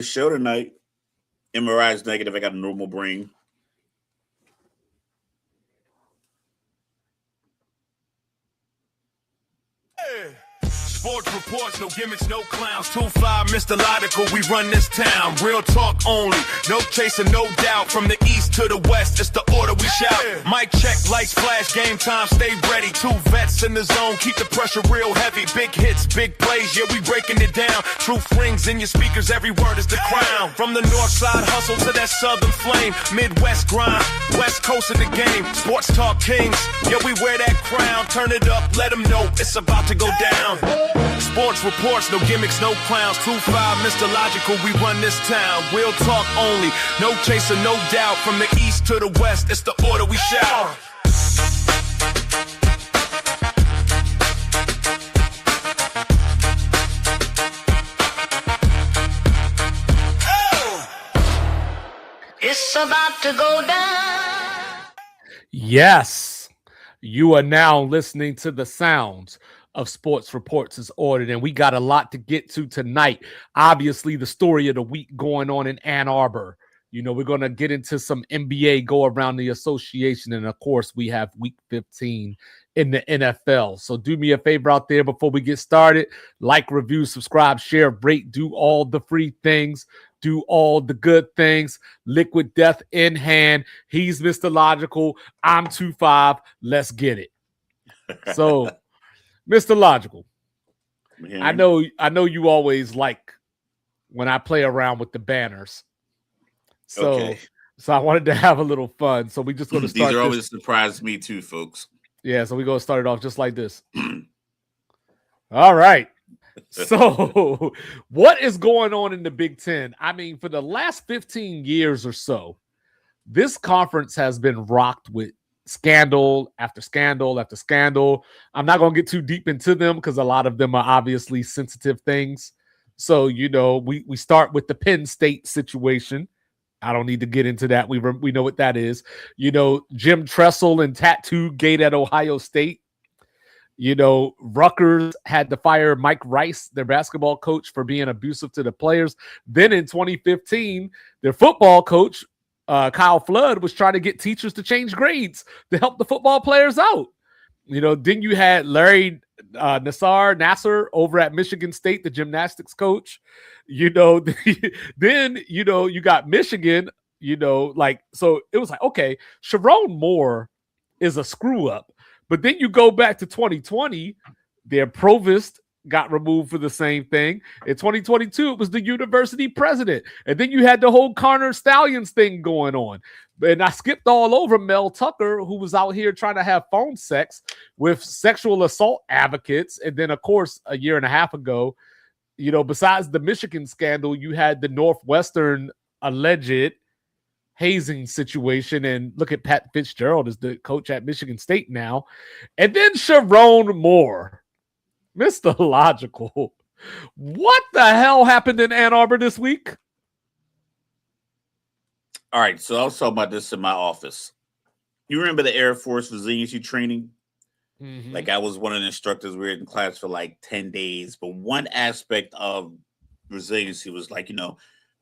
The show tonight, MRI is negative. I got a normal brain. Sports reports, no gimmicks, no clowns. 2-5, Mr. Logical, we run this town. Real talk only, no chaser, no doubt. From the east to the west, it's the order we shout. Mic check, lights flash, game time, stay ready. 2 vets in the zone, keep the pressure real heavy. Big hits, big plays, yeah, we breaking it down. Truth rings in your speakers, every word is the crown. From the north side hustle to that southern flame. Midwest grind, west coast of the game. Sports talk kings, yeah, we wear that crown. Turn it up, let them know it's about to go down. Sports reports, no gimmicks, no clowns. 2-5, Mr. Logical, we run this town. Real talk only, no chaser, no doubt. From the east to the west, it's the order we shout. It's about to go down. Yes, you are now listening to the sounds of Sports Reports is ordered, and we got a lot to get to tonight. Obviously, the story of the week going on in Ann Arbor. You know, we're going to get into some NBA go around the association, and of course, we have week 15 in the NFL. So do me a favor out there before we get started. Like, review, subscribe, share, rate, do all the free things. Do all the good things. Liquid death in hand. He's Mr. Logical. I'm 2-5. Let's get it. So, Mr. Logical, I know you always like when I play around with the banners. So I wanted to have a little fun. So we just going to start. These are always surprise me too, folks. Yeah, so we're going to start it off just like this. All right. So what is going on in the Big Ten? I mean, for the last 15 years or so, this conference has been rocked with scandal after scandal after scandal. I'm not going to get too deep into them because a lot of them are obviously sensitive things. So, you know, we start with the Penn State situation. I don't need to get into that. We know what that is. You know, Jim Tressel and Tattoo Gate at Ohio State. You know, Rutgers had to fire Mike Rice, their basketball coach, for being abusive to the players. Then in 2015, their football coach, Kyle Flood, was trying to get teachers to change grades to help the football players out. You know, then you had Larry Nasser over at Michigan State, the gymnastics coach. You know, then, you know, you got Michigan, you know, like, so it was like, okay, Sharon Moore is a screw up. But then you go back to 2020, their provost got removed for the same thing. In 2022, it was the university president. And then you had the whole Connor Stallions thing going on. And I skipped all over Mel Tucker, who was out here trying to have phone sex with sexual assault advocates. And then, of course, a year and a half ago, you know, besides the Michigan scandal, you had the Northwestern alleged hazing situation, and look at Pat Fitzgerald as the coach at Michigan State now. And then Sharon Moore, Mr. Logical. What the hell happened in Ann Arbor this week? All right, so I was talking about this in my office. You remember the Air Force resiliency training? Mm-hmm. Like, I was one of the instructors. We were in class for like 10 days. But one aspect of resiliency was like, you know,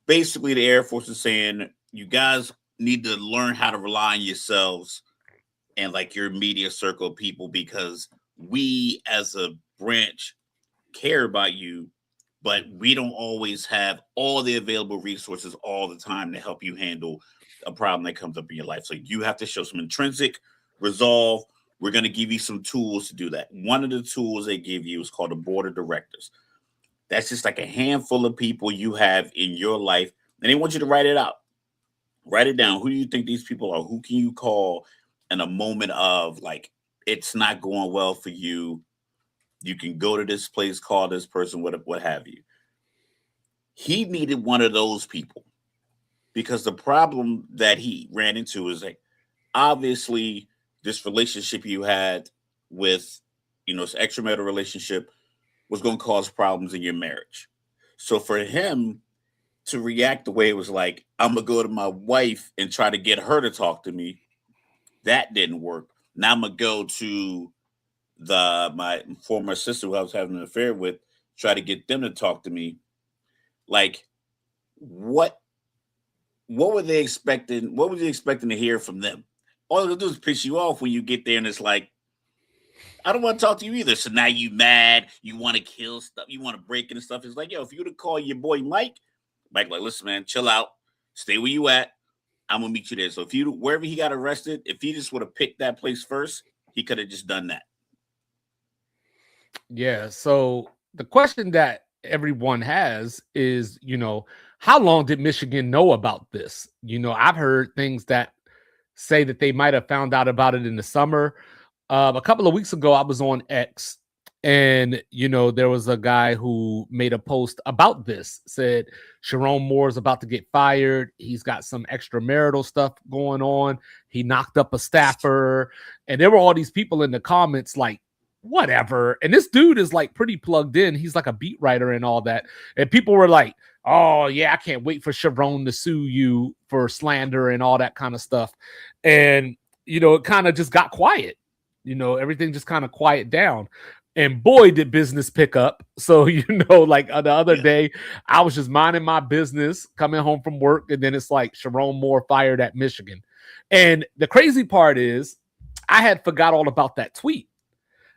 basically the Air Force is saying, you guys need to learn how to rely on yourselves and like your media circle of people, because we as a branch care about you, but we don't always have all the available resources all the time to help you handle a problem that comes up in your life. So you have to show some intrinsic resolve. We're going to give you some tools to do that. One of the tools they give you is called a board of directors. That's just like a handful of people you have in your life, and they want you to write it out. Write it down. Who do you think these people are? Who can you call in a moment of like, it's not going well for you? You can go to this place, call this person, what have you. He needed one of those people because the problem that he ran into is like, obviously this relationship you had with, you know, this extramarital relationship was going to cause problems in your marriage. So for him to react the way it was like, I'm going to go to my wife and try to get her to talk to me, that didn't work. Now I'm going to go to my former sister who I was having an affair with, try to get them to talk to me. Like, what what were they expecting? What were you expecting to hear from them? All they'll do is piss you off when you get there, and it's like, I don't want to talk to you either. So now you mad, you want to kill stuff, you want to break in and stuff. It's like, yo, if you would have called your boy Mike, like, listen, man, chill out, stay where you at. I'm gonna meet you there. So if you wherever he got arrested, if he just would have picked that place first, he could have just done that. Yeah. So the question that everyone has is, how long did Michigan know about this? I've heard things that say that they might have found out about it in the summer. A couple of weeks ago, I was on X, and there was a guy who made a post about this. Said Sharon Moore is about to get fired. He's got some extramarital stuff going on. He knocked up a staffer, and there were all these people in the comments like, whatever. And this dude is like pretty plugged in. He's like a beat writer and all that. And people were like, oh yeah, I can't wait for Sharon to sue you for slander and all that kind of stuff. And it kind of just got quiet. Everything just kind of quiet down. And boy, did business pick up. So, like the other day, I was just minding my business, coming home from work, and then it's like Sharon Moore fired at Michigan. And the crazy part is, I had forgot all about that tweet.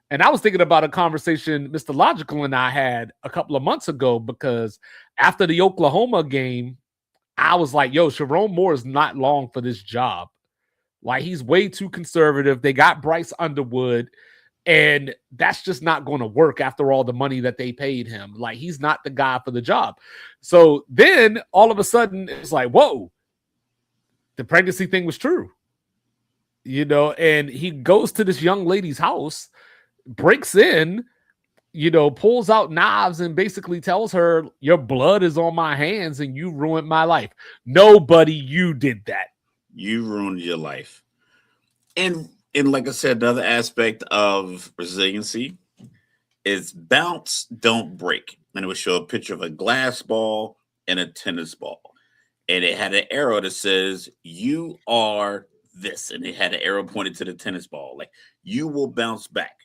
And I was thinking about a conversation Mr. Logical and I had a couple of months ago, because after the Oklahoma game, I was like, yo, Sharon Moore is not long for this job. Like, he's way too conservative. They got Bryce Underwood, and that's just not going to work after all the money that they paid him. Like, he's not the guy for the job. So then all of a sudden it's like, whoa, the pregnancy thing was true. And he goes to this young lady's house, breaks in, pulls out knives and basically tells her, your blood is on my hands and you ruined my life. Nobody, you did that. You ruined your life. And like I said, another aspect of resiliency is bounce, don't break. And it would show a picture of a glass ball and a tennis ball. And it had an arrow that says, you are this. And it had an arrow pointed to the tennis ball. Like, you will bounce back.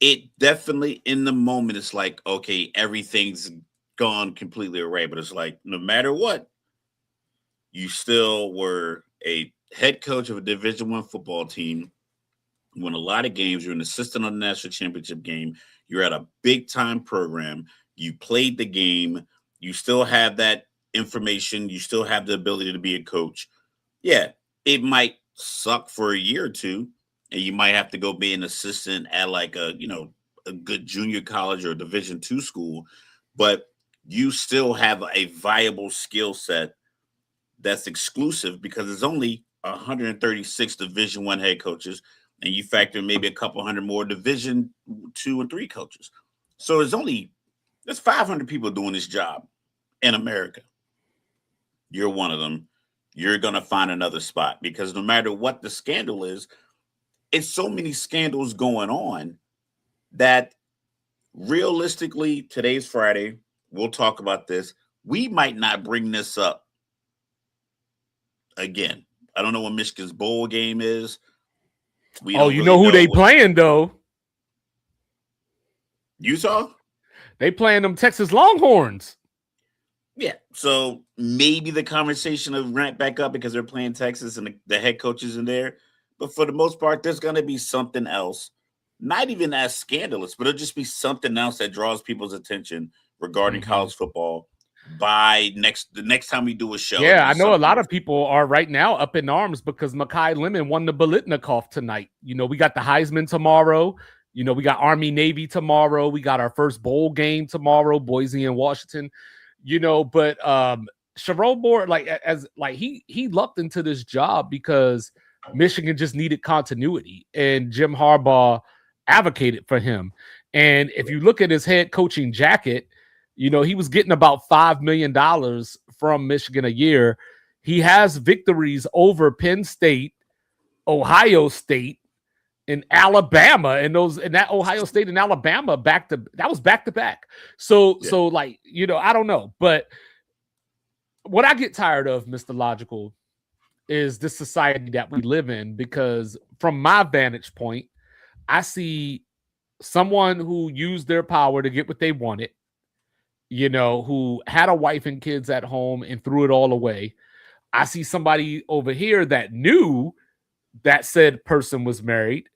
It definitely, in the moment, it's like, okay, everything's gone completely awry. But it's like, no matter what, you still were a head coach of a Division I football team. You won a lot of games. You're an assistant on the national championship game. You're at a big time program. You played the game. You still have that information. You still have the ability to be a coach. Yeah, it might suck for a year or two, and you might have to go be an assistant at like a good junior college or a Division II school, but you still have a viable skill set that's exclusive, because there's only 136 Division I head coaches, and you factor maybe a couple hundred more Division II and III coaches. So there's 500 people doing this job in America. You're one of them. You're going to find another spot, because no matter what the scandal is, it's so many scandals going on that realistically, today's Friday, we'll talk about this. We might not bring this up again. I don't know what Michigan's bowl game is. Who they playing, though? Utah? They playing them Texas Longhorns. Yeah. So maybe the conversation will ramp back up because they're playing Texas and the head coach is in there. But for the most part, there's going to be something else. Not even as scandalous, but it'll just be something else that draws people's attention regarding college football by the next time we do a show. Yeah, I know a lot of people are right now up in arms because Mekhi Lemon won the Biletnikoff tonight. We got the Heisman tomorrow. We got Army Navy tomorrow. We got our first bowl game tomorrow, Boise and Washington. But Sharon Moore, he lucked into this job because Michigan just needed continuity, and Jim Harbaugh advocated for him. And if you look at his head coaching jacket, he was getting about $5 million from Michigan a year. He has victories over Penn State, Ohio State, and Alabama, and that Ohio State and Alabama back to back. So I don't know. But what I get tired of, Mr. Logical, is this society that we live in, because from my vantage point, I see someone who used their power to get what they wanted. who had a wife and kids at home and threw it all away. I see somebody over here that knew that said person was married.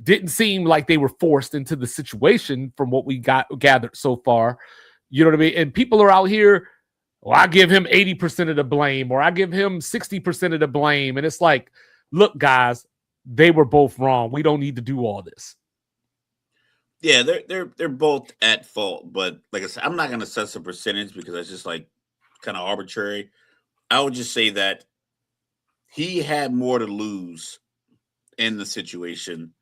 Didn't seem like they were forced into the situation from what we gathered so far. You know what I mean? And people are out here, well, I give him 80% of the blame, or I give him 60% of the blame. And it's like, look, guys, they were both wrong. We don't need to do all this. Yeah, they're both at fault, but like I said, I'm not gonna set a percentage because that's just like kind of arbitrary. I would just say that he had more to lose in the situation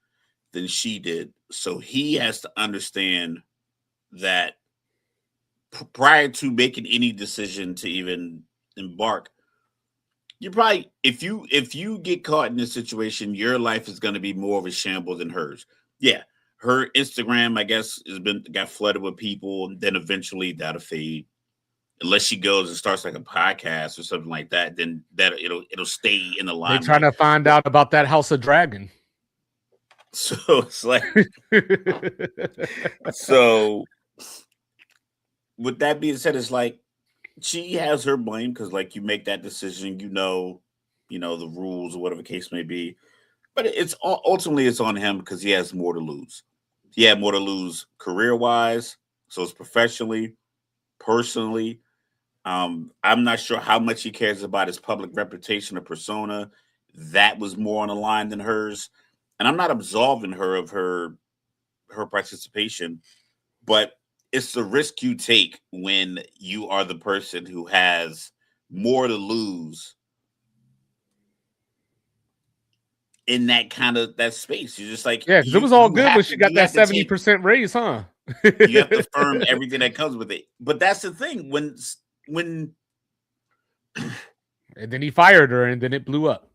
than she did. So he has to understand that prior to making any decision to even embark, you probably if you get caught in this situation, your life is going to be more of a shamble than hers. Yeah, her Instagram, I guess, got flooded with people, and then eventually that'll fade. Unless she goes and starts like a podcast or something like that, then that it'll stay in the They're limelight. trying to find out about that House of Dragon. So it's like, so with that being said, it's like she has her blame because like you make that decision, the rules or whatever the case may be. But it's ultimately it's on him because he has more to lose. He had more to lose career wise, so it's professionally, personally. I'm not sure how much he cares about his public reputation or persona. That was more on the line than hers. And I'm not absolving her of her participation, but it's the risk you take when you are the person who has more to lose in that kind of that space. You're just like, Yeah, because it was all good when she got that 70% raise, huh? You have to firm everything that comes with it. But that's the thing when and then he fired her, and then it blew up.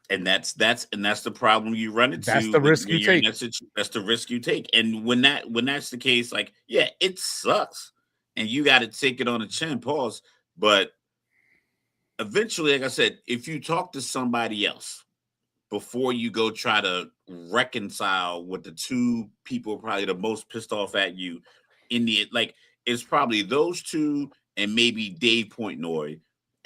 And that's the problem you run into. That's the risk you take. That's the risk you take. And when that's the case, like, yeah, it sucks, and you got to take it on the chin. Pause. But eventually, like I said, if you talk to somebody else before you go try to reconcile with the two people probably the most pissed off at you, it's probably those two and maybe Dave Portnoy.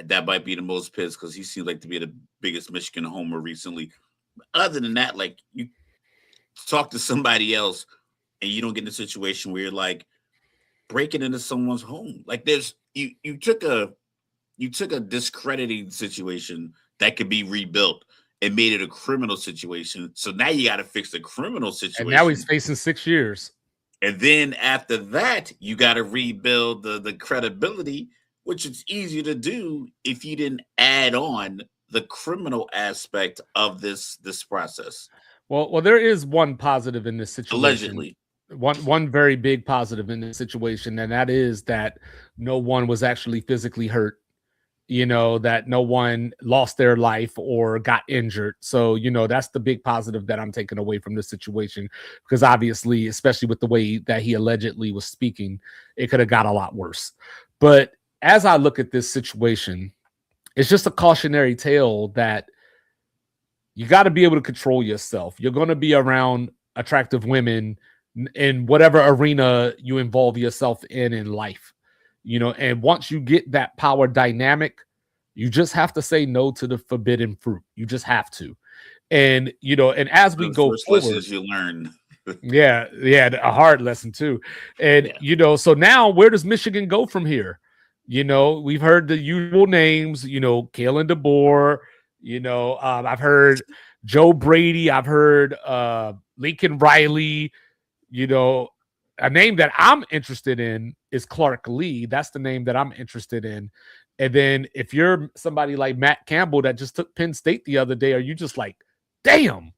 That might be the most pissed because he seems like to be the biggest Michigan homer recently. Other than that, like you talk to somebody else and you don't get in a situation where you're like breaking into someone's home. Like you took a discrediting situation that could be rebuilt and made it a criminal situation. So now you got to fix the criminal situation. And now he's facing 6 years. And then after that, you got to rebuild the credibility, which is easier to do if you didn't add on the criminal aspect of this process. Well, there is one positive in this situation. Allegedly. One very big positive in this situation, and that is that no one was actually physically hurt. That no one lost their life or got injured. So, that's the big positive that I'm taking away from this situation, because obviously, especially with the way that he allegedly was speaking, it could have got a lot worse. But as I look at this situation, it's just a cautionary tale that you got to be able to control yourself. You're going to be around attractive women in whatever arena you involve yourself in life. And once you get that power dynamic, you just have to say no to the forbidden fruit. You just have to. And, and as we go forward, lessons you learn. yeah, a hard lesson too. And, so now where does Michigan go from here? We've heard the usual names, Kalen DeBoer, I've heard Joe Brady. I've heard Lincoln Riley, a name that I'm interested in is Clark Lee. That's the name that I'm interested in. And then if you're somebody like Matt Campbell that just took Penn State the other day, are you just like, damn?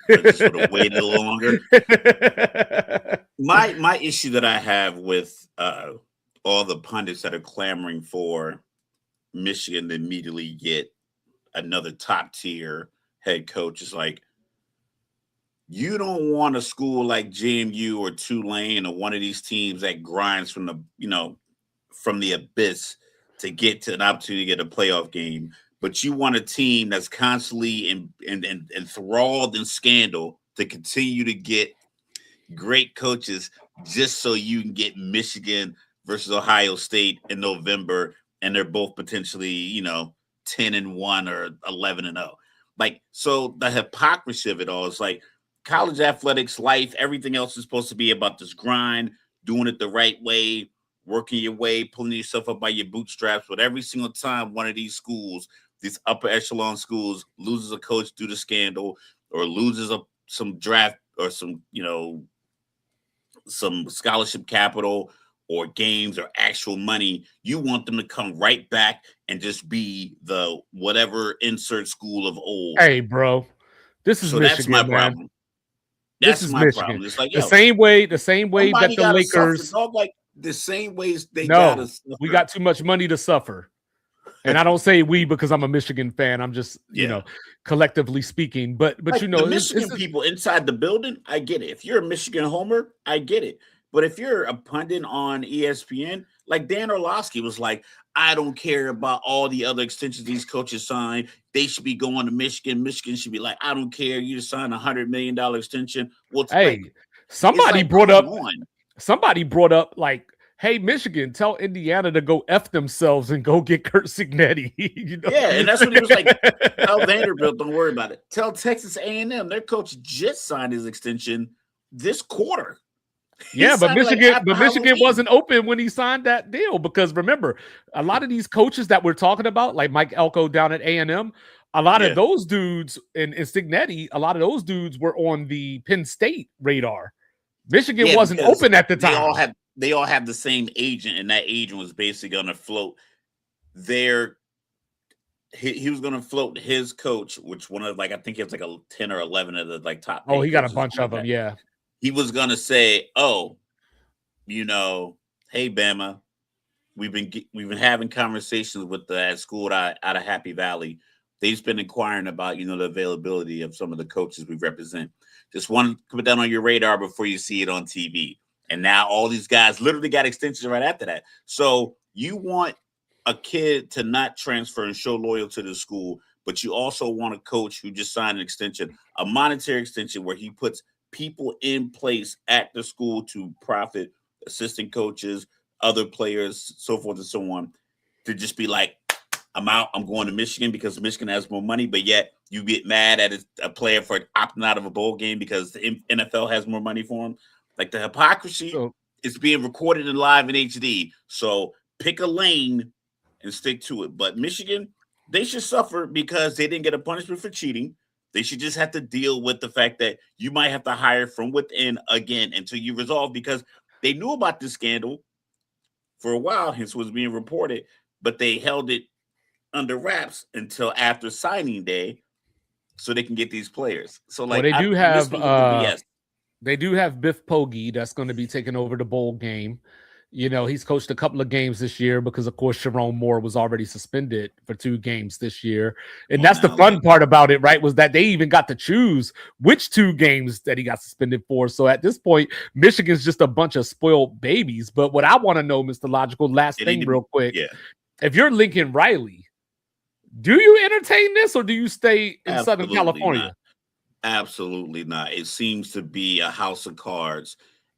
I just would have waited a little longer. My issue that I have with all the pundits that are clamoring for Michigan to immediately get another top tier head coach is like, you don't want a school like JMU or Tulane or one of these teams that grinds from the abyss to get to an opportunity to get a playoff game. But you want a team that's constantly enthralled in scandal to continue to get great coaches just so you can get Michigan versus Ohio State in November, and they're both potentially 10-1 or 11-0. Like, so the hypocrisy of it all is like college athletics, life, everything else is supposed to be about this grind, doing it the right way, working your way, pulling yourself up by your bootstraps. But every single time one of these schools, these upper echelon schools, loses a coach due to scandal or loses some draft or some scholarship capital or games or actual money, you want them to come right back and just be the whatever insert school of old. Hey, bro, this is So Michigan, that's my man. problem. This That's is my Michigan. problem. It's like, The same way that somebody the gotta suffer, Lakers. dog. Like the same ways they gotta suffer. We got too much money to suffer. And I don't say we because I'm a Michigan fan. I'm just, collectively speaking. But like the Michigan people inside the building, I get it. If you're a Michigan homer, I get it. But if you're a pundit on ESPN, like Dan Orlovsky was like, I don't care about all the other extensions these coaches sign. They should be going to Michigan. Michigan should be like, I don't care. You just signed $100 million extension. Well, somebody brought up like, hey, Michigan, tell Indiana to go F themselves and go get Kurt Signetti. Yeah, and that's what he was like. Tell Vanderbilt, don't worry about it. Tell Texas A&M, their coach just signed his extension this quarter. Yeah, but Michigan wasn't open when he signed that deal because remember, a lot of these coaches that we're talking about, like Mike Elko down at A&M, a lot of those dudes and Signetti, a lot of those dudes were on the Penn State radar. Michigan wasn't open at the time. They all have the same agent, and that agent was basically going to float their. He was going to float his coach, which one of I think he has like a 10 or 11 of the top. Oh, he got a bunch of them. Yeah. He was going to say, "Oh, hey Bama, we've been having conversations with the school out of Happy Valley. They've been inquiring about the availability of some of the coaches we represent. Just want to put that on your radar before you see it on TV." And now all these guys literally got extensions right after that. So you want a kid to not transfer and show loyalty to the school, but you also want a coach who just signed an extension, a monetary extension where he puts people in place at the school to profit, assistant coaches, other players, so forth and so on, to just be like, I'm out, I'm going to Michigan because Michigan has more money, but yet you get mad at a player for opting out of a bowl game because the NFL has more money for him. Like the hypocrisy is being recorded and live in HD. So pick a lane and stick to it. But Michigan, they should suffer because they didn't get a punishment for cheating. They should just have to deal with the fact that you might have to hire from within again until you resolve, because they knew about this scandal for a while, hence was being reported, but they held it under wraps until after signing day so they can get these players. So they do have Biff Poggi that's going to be taking over the bowl game. He's coached a couple of games this year because, of course, Sharon Moore was already suspended for 2 games this year. And that's the fun part about it, right, was that they even got to choose which 2 games that he got suspended for. So at this point, Michigan's just a bunch of spoiled babies. But what I want to know, Mr. Logical, real quick, if you're Lincoln Riley, do you entertain this or do you stay in Southern California? Not. Absolutely not. It seems to be a house of cards,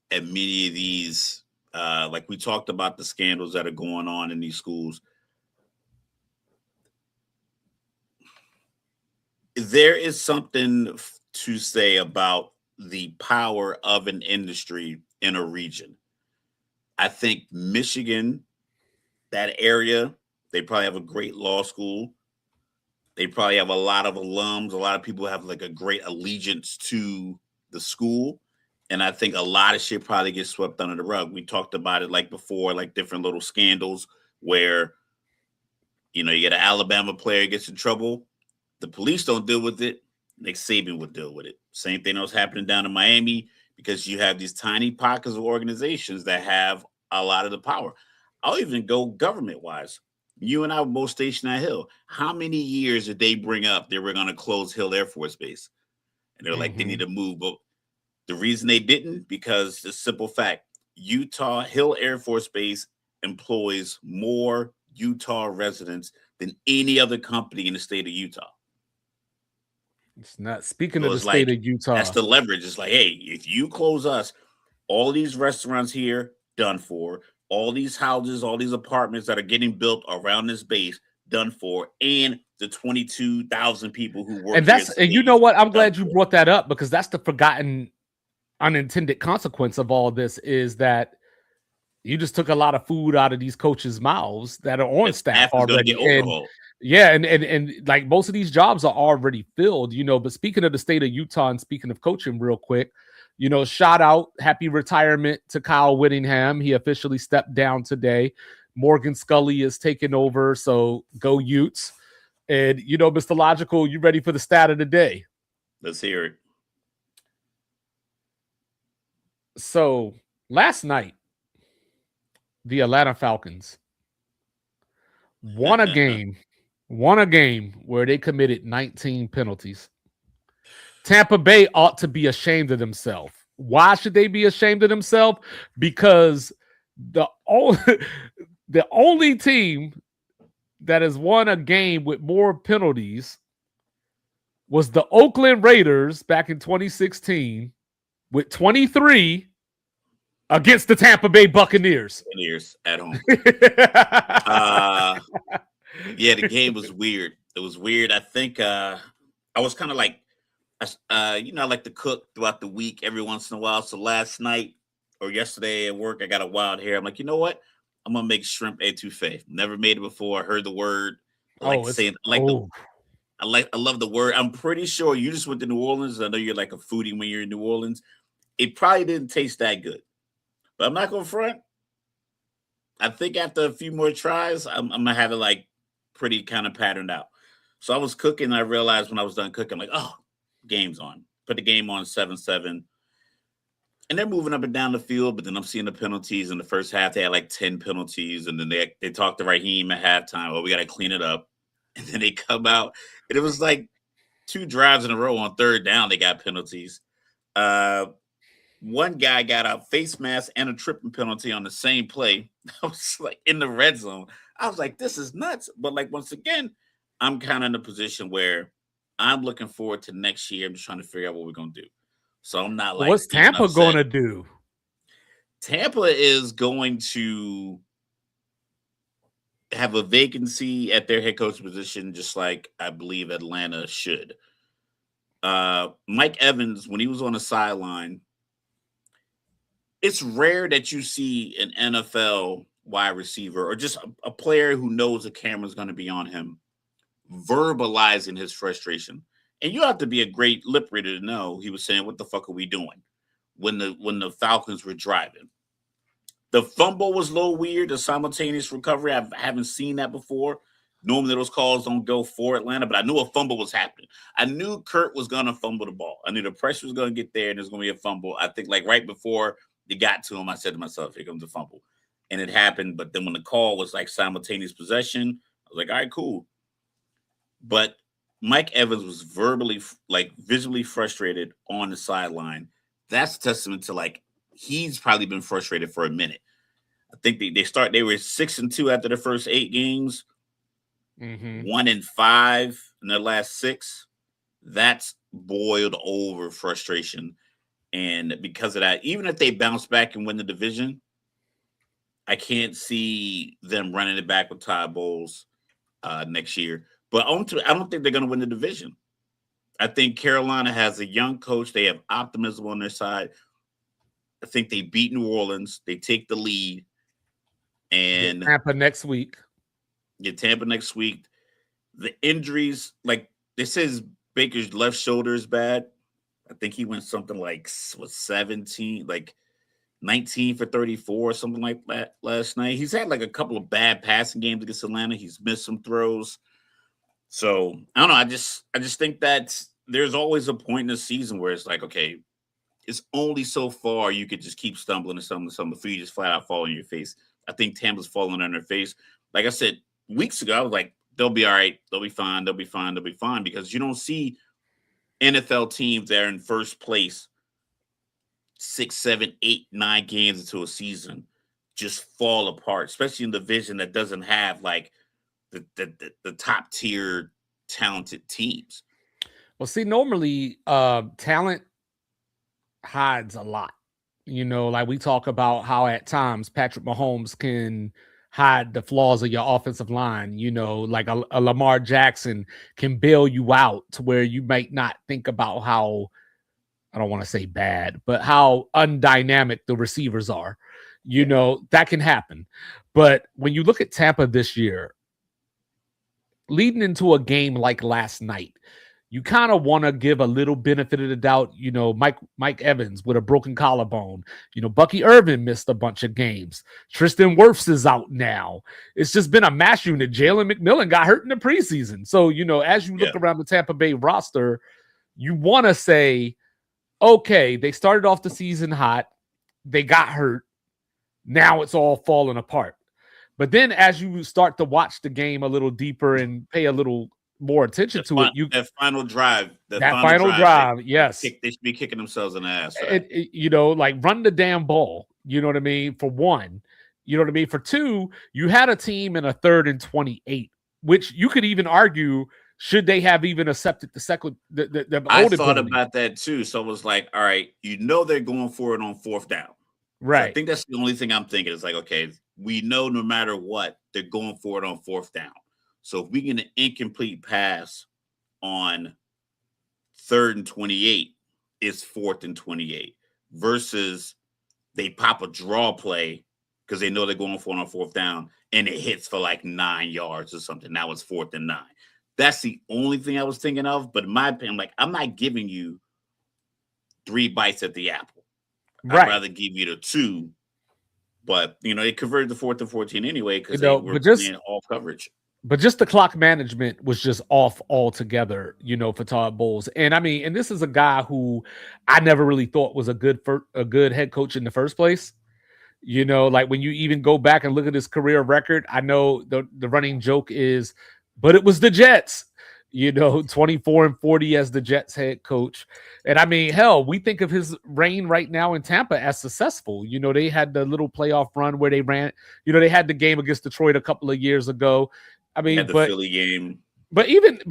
and many of these, like we talked about the scandals that are going on in these schools. There is something to say about the power of an industry in a region. I think Michigan, that area, they probably have a great law school. They probably have a lot of alums. A lot of people have like a great allegiance to the school. And I think a lot of shit probably gets swept under the rug. We talked about it like before, like different little scandals where, you get an Alabama player gets in trouble. The police don't deal with it. Nick Saban would deal with it. Same thing that was happening down in Miami, because you have these tiny pockets of organizations that have a lot of the power. I'll even go government-wise. You and I were both stationed at Hill. How many years did they bring up they were going to close Hill Air Force Base? And they're like, they need to move. But the reason they didn't, because the simple fact, Utah Hill Air Force Base employs more Utah residents than any other company in the state of Utah. It's not speaking of the state of Utah. That's the leverage. It's like, hey, if you close us, all these restaurants here, done for. all these houses, all these apartments that are getting built around this base done for, and the 22,000 people who work. And you know what? I'm glad you brought that up, because that's the forgotten unintended consequence of all this, is that you just took a lot of food out of these coaches' mouths that are on staff already. And like most of these jobs are already filled, But speaking of the state of Utah and speaking of coaching real quick, shout out, happy retirement to Kyle Whittingham. He officially stepped down today. Morgan Scully is taking over, so go Utes. And, Mr. Logical, you ready for the stat of the day? Let's hear it. So last night, the Atlanta Falcons won a game where they committed 19 penalties. Tampa Bay ought to be ashamed of themselves. Why should they be ashamed of themselves? Because the only team that has won a game with more penalties was the Oakland Raiders back in 2016 with 23 against the Tampa Bay Buccaneers. Buccaneers at home. Yeah, the game was weird. It was weird. I think I was kind of like, I like to cook throughout the week every once in a while. So last night or yesterday at work, I got a wild hair. I'm like, you know what? I'm gonna make shrimp etouffee. Never made it before. I heard the word. I love the word. I'm pretty sure you just went to New Orleans. I know you're like a foodie when you're in New Orleans. It probably didn't taste that good, but I'm not gonna front. I think after a few more tries, I'm gonna have it like pretty kind of patterned out. So I was cooking. And I realized when I was done cooking, I'm like, oh, game's on. Put the game on 7-7. And they're moving up and down the field, but then I'm seeing the penalties in the first half. They had like 10 penalties, and then they talked to Raheem at halftime. Oh, we got to clean it up. And then they come out, and it was like 2 drives in a row on third down. They got penalties. One guy got a face mask and a tripping penalty on the same play. I was like in the red zone. I was like, this is nuts. But like, once again, I'm kind of in a position where I'm looking forward to next year. I'm just trying to figure out what we're going to do. So I'm not like, what's Tampa going to do? Tampa is going to have a vacancy at their head coach position, just like I believe Atlanta should. Mike Evans, when he was on the sideline, it's rare that you see an NFL wide receiver or just a player who knows the camera's going to be on him verbalizing his frustration. And you have to be a great lip reader to know he was saying, what the fuck are we doing? When the Falcons were driving. The fumble was a little weird, the simultaneous recovery. I haven't seen that before. Normally those calls don't go for Atlanta, but I knew a fumble was happening. I knew Kurt was going to fumble the ball. I knew the pressure was going to get there and there's going to be a fumble. I think like right before they got to him, I said to myself, here comes the fumble. And it happened. But then when the call was like simultaneous possession, I was like, all right, cool. But Mike Evans was visibly frustrated on the sideline. That's a testament to like, he's probably been frustrated for a minute. I think they were 6-2 after the first 8 games, 1-5 in their last 6. That's boiled over frustration. And because of that, even if they bounce back and win the division, I can't see them running it back with Todd Bowles next year. But I don't think they're going to win the division. I think Carolina has a young coach. They have optimism on their side. I think they beat New Orleans. They take the lead. And Tampa next week. Get Tampa next week. The injuries, like they says Baker's left shoulder is bad. I think he went something like 17, like 19 for 34 or something like that last night. He's had like a couple of bad passing games against Atlanta. He's missed some throws. So I don't know. I just think that there's always a point in the season where it's like, okay, it's only so far you could just keep stumbling before you just flat out fall on your face. I think Tampa's falling on their face. Like I said weeks ago, I was like, they'll be all right. They'll be fine. They'll be fine. They'll be fine. Because you don't see NFL teams that are in first place 6, 7, 8, 9 games into a season just fall apart, especially in the division that doesn't have like the top tier talented teams. Well, see, normally talent hides a lot. You know, like we talk about how at times Patrick Mahomes can hide the flaws of your offensive line. You know, like a Lamar Jackson can bail you out to where you might not think about how, I don't want to say bad, but how undynamic the receivers are. You know, that can happen. But when you look at Tampa this year, leading into a game like last night, you kind of want to give a little benefit of the doubt. You know, Mike Evans with a broken collarbone. You know, Bucky Irvin missed a bunch of games. Tristan Wirfs is out now. It's just been a mash unit. Jalen McMillan got hurt in the preseason. So, you know, as you look around the Tampa Bay roster, you want to say, okay, they started off the season hot. They got hurt. Now it's all falling apart. But then as you start to watch the game a little deeper and pay a little more attention to it, that final drive, yes, they should be kicking themselves in the ass. You know, like run the damn ball. You know what I mean? For one, you know what I mean. For two, you had a team in a 3rd and 28, which you could even argue should they have even accepted the second. I thought about that too. So it was like, all right, you know they're going for it on 4th down, right? So I think that's the only thing I'm thinking. It's like, okay, we know no matter what they're going for it on 4th down. So if we get an incomplete pass on 3rd and 28, it's 4th and 28 versus they pop a draw play because they know they're going for it on 4th down and it hits for like 9 yards or something. Now it's 4th and 9. That's the only thing I was thinking of. But in my opinion, like, I'm not giving you 3 bites at the apple. Right. I'd rather give you the 2. But, you know, they converted the 4th and 14 anyway because they were playing off coverage. But just the clock management was just off altogether, you know, for Todd Bowles. And I mean, and this is a guy who I never really thought was a good head coach in the first place. You know, like when you even go back and look at his career record, I know the running joke is, but it was the Jets, you know, 24-40 as the Jets head coach. And I mean, hell, we think of his reign right now in Tampa as successful. You know, they had the little playoff run where they ran, you know, they had the game against Detroit a couple of years ago. I mean, the Philly game. But even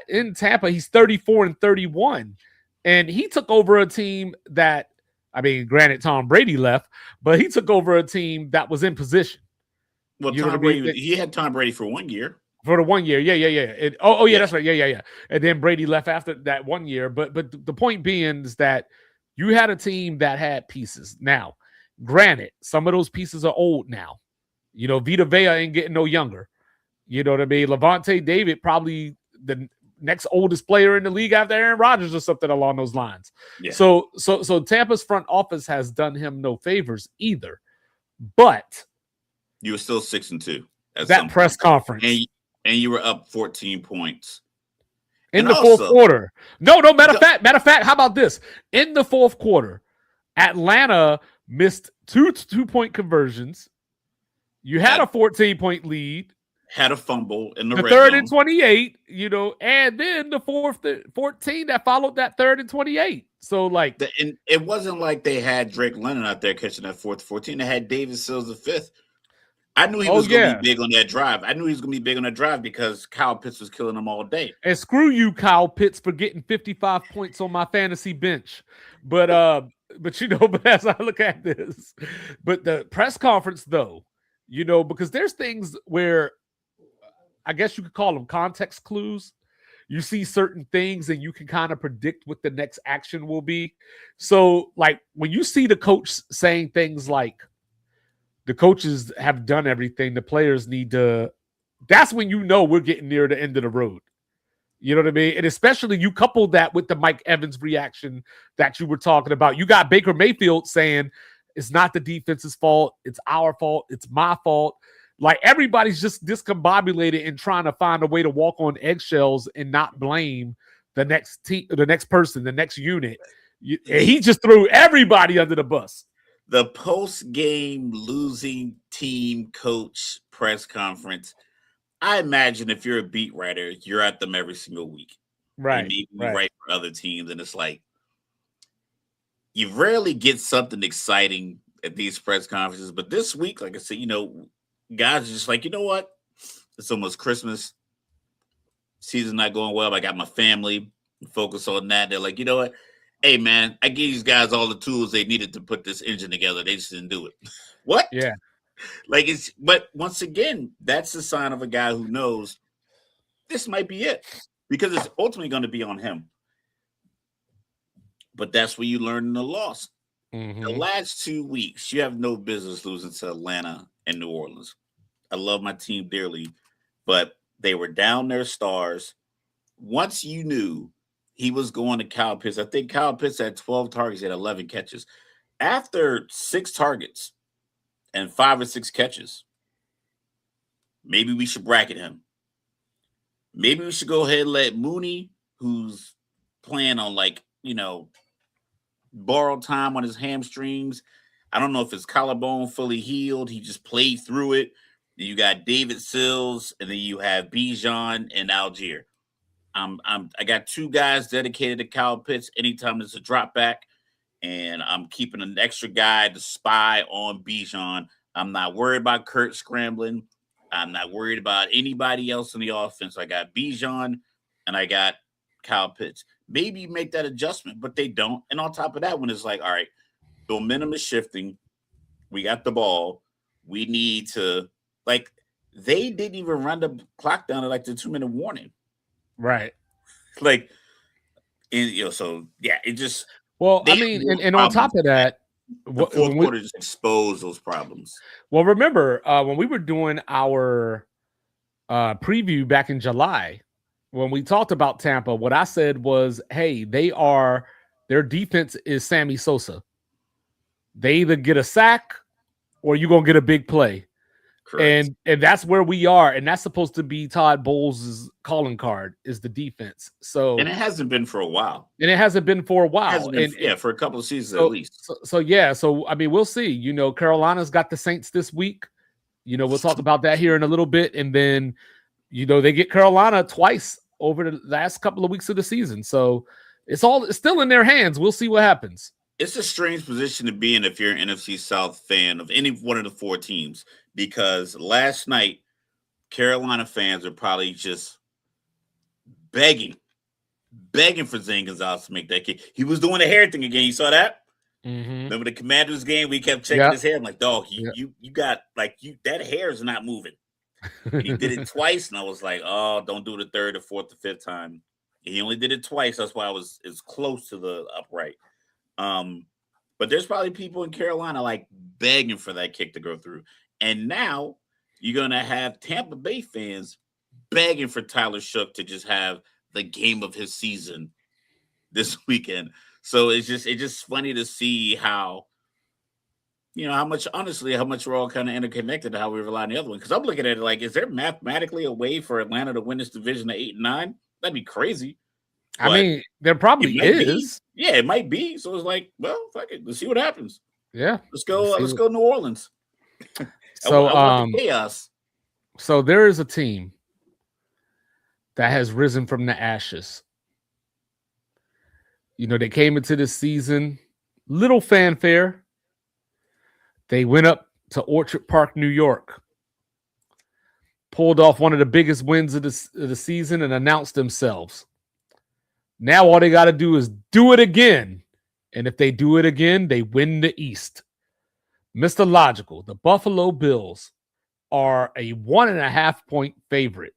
in Tampa, he's 34-31. And he took over a team that, I mean, granted, Tom Brady left, but he took over a team that was in position. Well, Tom Brady, he had Tom Brady for 1 year. For the 1 year, yeah. That's right, yeah. And then Brady left after that 1 year. But the point being is that you had a team that had pieces. Now, granted, some of those pieces are old now. You know, Vita Vea ain't getting no younger. You know what I mean? Levante David, probably the next oldest player in the league after Aaron Rodgers or something along those lines. Yeah. So Tampa's front office has done him no favors either. But you were still 6-2 at that press conference. And you were up 14 points. In the fourth quarter. No, matter of fact, how about this? In the fourth quarter, Atlanta missed two two-point conversions. You had a 14-point lead. Had a fumble in the red 3rd zone. and 28, you know, and then the 14 that followed that 3rd and 28. So, like, and it wasn't like they had Drake London out there catching that 4th 14. They had David Sills the 5th. I knew he was going to be big on that drive. I knew he was going to be big on that drive because Kyle Pitts was killing him all day. And screw you, Kyle Pitts, for getting 55 points on my fantasy bench. But you know, but as I look at this, but the press conference though, you know, because there's things where I guess you could call them context clues. You see certain things and you can kind of predict what the next action will be. So, like, when you see the coach saying things like, the coaches have done everything, the players need to, that's when you know we're getting near the end of the road. You know what I mean? And especially you couple that with the Mike Evans reaction that you were talking about. You got Baker Mayfield saying, it's not the defense's fault, it's our fault, it's my fault. Like, everybody's just discombobulated and trying to find a way to walk on eggshells and not blame the next team, the next person, the next unit. He just threw everybody under the bus. The post-game losing team coach press conference, I imagine if you're a beat writer, you're at them every single week. Right. You write for other teams, and it's like, you rarely get something exciting at these press conferences. But this week, like I said, you know, guys are just like, you know what? It's almost Christmas. Season's not going well. I got my family. Focus on that. They're like, you know what? Hey man, I gave these guys all the tools they needed to put this engine together. They just didn't do it. What? Yeah. Like it's but once again, that's the sign of a guy who knows this might be it. Because it's ultimately going to be on him. But that's what you learn in the loss. The last 2 weeks, you have no business losing to Atlanta and New Orleans. I love my team dearly, but they were down their stars. Once you knew he was going to Kyle Pitts, I think Kyle Pitts had 12 targets, he had 11 catches. After 6 targets and 5 or 6 catches, maybe we should bracket him. Maybe we should go ahead and let Mooney, who's playing on borrowed time on his hamstrings. I don't know if his collarbone fully healed. He just played through it. Then you got David Sills, and then you have Bijan and Algier. I got 2 guys dedicated to Kyle Pitts anytime there's a drop back, and I'm keeping an extra guy to spy on Bijan. I'm not worried about Kurt scrambling. I'm not worried about anybody else in the offense. I got Bijan and I got Kyle Pitts. Maybe you make that adjustment, but they don't. And on top of that, when it's like, all right, the momentum is shifting. We got the ball. We need to, they didn't even run the clock down at the 2-minute warning. Right. So yeah, it just. Well, I mean, and on top of that, the fourth quarter just exposed those problems. Well, remember when we were doing our preview back in July, when we talked about Tampa, what I said was, hey, their defense is Sammy Sosa. They either get a sack or you're going to get a big play. Correct. And that's where we are. And that's supposed to be Todd Bowles' calling card is the defense. So, and it hasn't been for a while. For a couple of seasons at least. So I mean, we'll see. Carolina's got the Saints this week. We'll talk about that here in a little bit. And then, they get Carolina twice over the last couple of weeks of the season. So it's still in their hands. We'll see what happens. It's a strange position to be in if you're an NFC South fan of any one of the 4 teams, because last night Carolina fans are probably just begging for Zane Gonzalez to make that kick. He was doing the hair thing again. You saw that? Mm-hmm. Remember the Commanders game? We kept checking his hair. I'm like, dog, you got that hair is not moving. And he did it twice, and I was like, oh, don't do the 3rd or 4th or 5th time. He only did it twice. That's why it's close to the upright. But there's probably people in Carolina begging for that kick to go through. And now you're going to have Tampa Bay fans begging for Tyler Shough to just have the game of his season this weekend. So it's just funny to see how much we're all kind of interconnected to how we rely on the other one. Because I'm looking at it is there mathematically a way for Atlanta to win this division at 8 and 9? That'd be crazy. I mean, there probably is. Yeah, it might be. So it's well, fuck it. Let's see what happens. Yeah. Let's go New Orleans. So chaos. So there is a team that has risen from the ashes. They came into this season, little fanfare. They went up to Orchard Park, New York, pulled off one of the biggest wins of the season and announced themselves. Now all they got to do is do it again. And if they do it again, they win the East. Mr. Logical, the Buffalo Bills are a 1.5-point favorite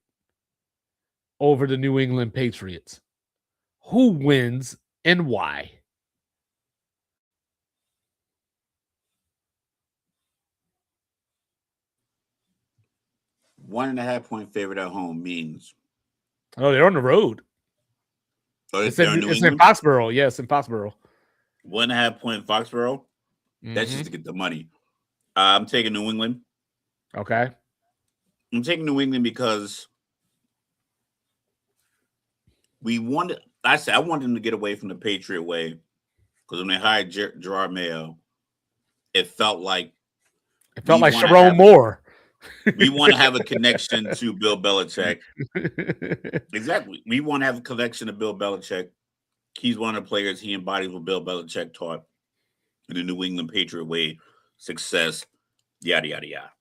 over the New England Patriots. Who wins and why? One 1.5-point favorite at home means. Oh, they're on the road. Oh, it's in Foxborough. Yes, in Foxborough. 1.5-point Foxborough. Mm-hmm. That's just to get the money. I'm taking New England. Okay. I'm taking New England because I wanted them to get away from the Patriot way, because when they hired Gerard Mayo, it felt like Sharon Moore. We want to have a connection to Bill Belichick. Exactly. We want to have a connection to Bill Belichick. He's one of the players. He embodies what Bill Belichick taught in the New England Patriot way, success, yada, yada, yada.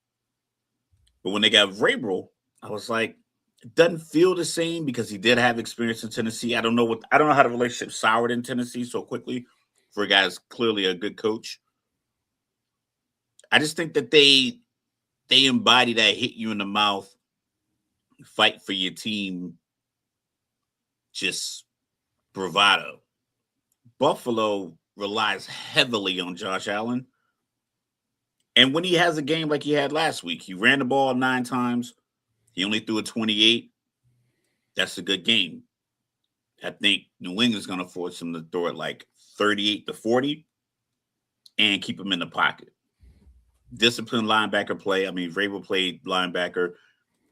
But when they got Vrabel, I was like, It doesn't feel the same because he did have experience in Tennessee. I don't know how the relationship soured in Tennessee so quickly for a guy who's clearly a good coach. I just think that they embody that hit you in the mouth, fight for your team, just bravado. Buffalo relies heavily on Josh Allen. And when he has a game like he had last week, he ran the ball 9 times. He only threw a 28. That's a good game. I think New England's going to force him to throw it like 38 to 40 and keep him in the pocket. Disciplined linebacker play. I mean, Vrabel played linebacker.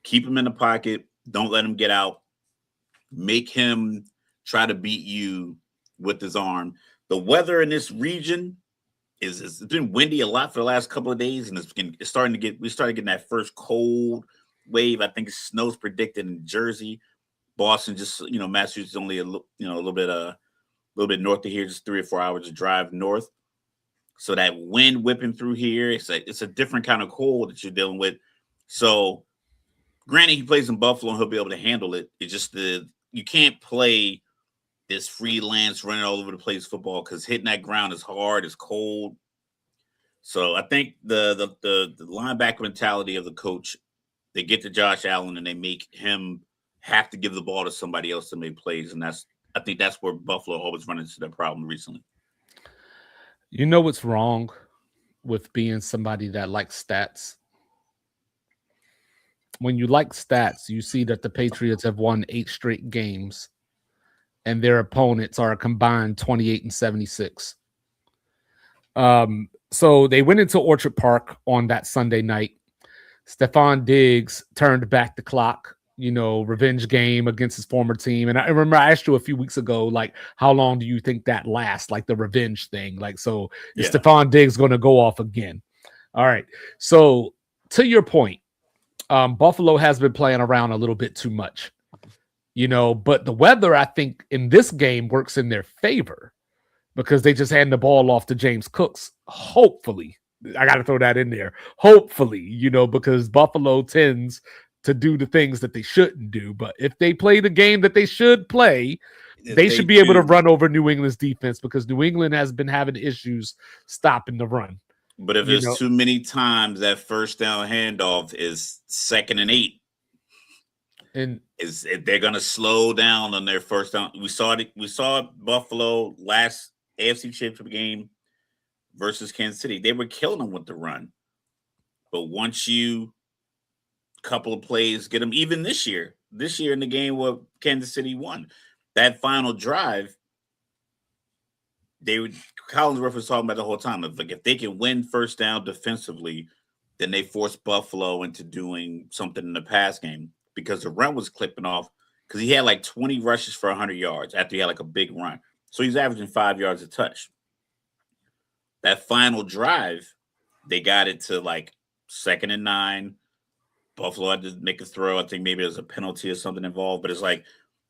Keep him in the pocket. Don't let him get out. Make him try to beat you with his arm. The weather in this region it's been windy a lot for the last couple of days, and it's starting to we started getting that first cold wave. I think snow's predicted in Jersey. Boston, just Massachusetts, only a little bit north of here, just 3 or 4 hours to drive north. So that wind whipping through here, it's a different kind of cold that you're dealing with. So, granted, he plays in Buffalo and he'll be able to handle it. It's just you can't play this freelance running all over the place football because hitting that ground is hard, it's cold. So I think the linebacker mentality of the coach, they get to Josh Allen and they make him have to give the ball to somebody else to make plays, and I think that's where Buffalo always run into that problem recently. You know what's wrong with being somebody that likes stats? When you like stats, you see that the Patriots have won 8 straight games and their opponents are a combined 28-76. So they went into Orchard Park on that Sunday night. Stephon Diggs turned back the clock, revenge game against his former team. And I remember I asked you a few weeks ago, like, how long do you think that lasts? Like the revenge thing. Like, so is Stephon Diggs going to go off again? All right. So to your point, Buffalo has been playing around a little bit too much. But the weather, I think, in this game works in their favor because they just hand the ball off to James Cooks. Hopefully, I got to throw that in there. Hopefully, because Buffalo tends to do the things that they shouldn't do. But if they play the game that they should play, they should be able to run over New England's defense because New England has been having issues stopping the run. But if it's too many times, that first down handoff is 2nd and 8. And they're going to slow down on their first down. We saw Buffalo last AFC Championship game versus Kansas City. They were killing them with the run. But once you couple of plays get them, even this year in the game where Kansas City won, that final drive, Collinsworth was talking about the whole time. Like if they can win first down defensively, then they force Buffalo into doing something in the pass game. Because the run was clipping off because he had like 20 rushes for 100 yards after he had like a big run. So he's averaging 5 yards a touch. That final drive, they got it to like 2nd and 9. Buffalo had to make a throw. I think maybe there's a penalty or something involved. But it's like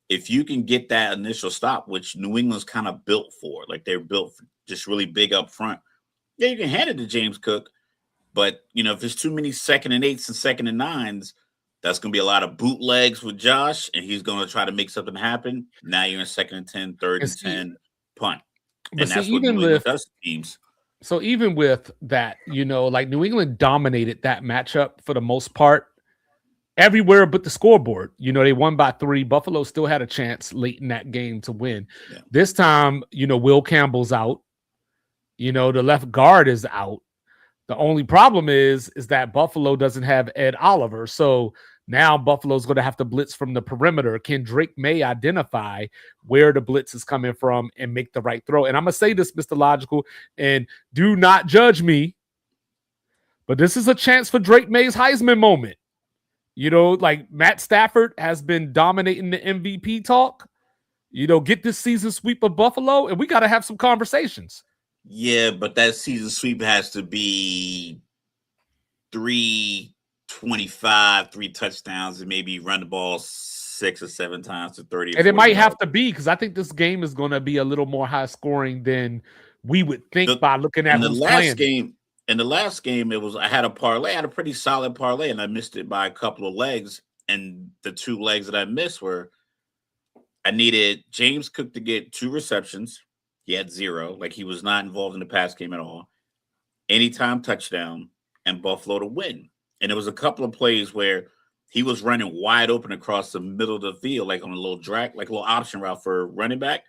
if you can get that initial stop, which New England's kind of built for, like they're built for just really big up front. Yeah, you can hand it to James Cook. But, if there's too many 2nd and 8s and 2nd and 9s, that's going to be a lot of bootlegs with Josh, and he's going to try to make something happen. Now you're in 2nd and 10, 3rd and 10, punt. And that's what New England does to teams. So even with that, like New England dominated that matchup for the most part everywhere but the scoreboard. They won by 3. Buffalo still had a chance late in that game to win. Yeah. This time, Will Campbell's out. The left guard is out. The only problem is that Buffalo doesn't have Ed Oliver. So now Buffalo's going to have to blitz from the perimeter. Can Drake May identify where the blitz is coming from and make the right throw? And I'm going to say this, Mr. Logical, and do not judge me, but this is a chance for Drake May's Heisman moment. Like Matt Stafford has been dominating the MVP talk. Get this season sweep of Buffalo, and we got to have some conversations. Yeah, but that season sweep has to be 325, 3 touchdowns, and maybe run the ball 6 or 7 times to 30. And it might have to be because I think this game is going to be a little more high scoring than we would think by looking at who's playing. In the last game, I had a parlay. I had a pretty solid parlay, and I missed it by a couple of legs. And the 2 legs that I missed were I needed James Cook to get 2 receptions. He had 0. Like, he was not involved in the pass game at all. Anytime touchdown, and Buffalo to win. And there was a couple of plays where he was running wide open across the middle of the field, like on a little drag, like a little option route for running back.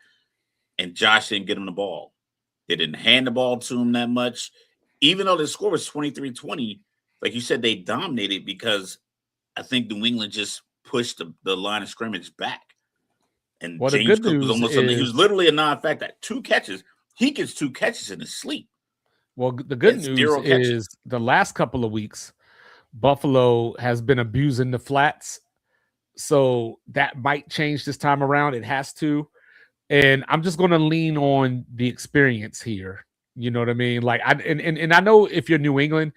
And Josh didn't get him the ball. They didn't hand the ball to him that much. Even though the score was 23-20, like you said, they dominated because I think New England just pushed the line of scrimmage back. And well, James Cook was almost he was literally a non-factor. 2 catches. He gets 2 catches in his sleep. Well, the good news is the last couple of weeks, Buffalo has been abusing the flats. So that might change this time around. It has to. And I'm just going to lean on the experience here. You know what I mean? Like, and I know if you're New England,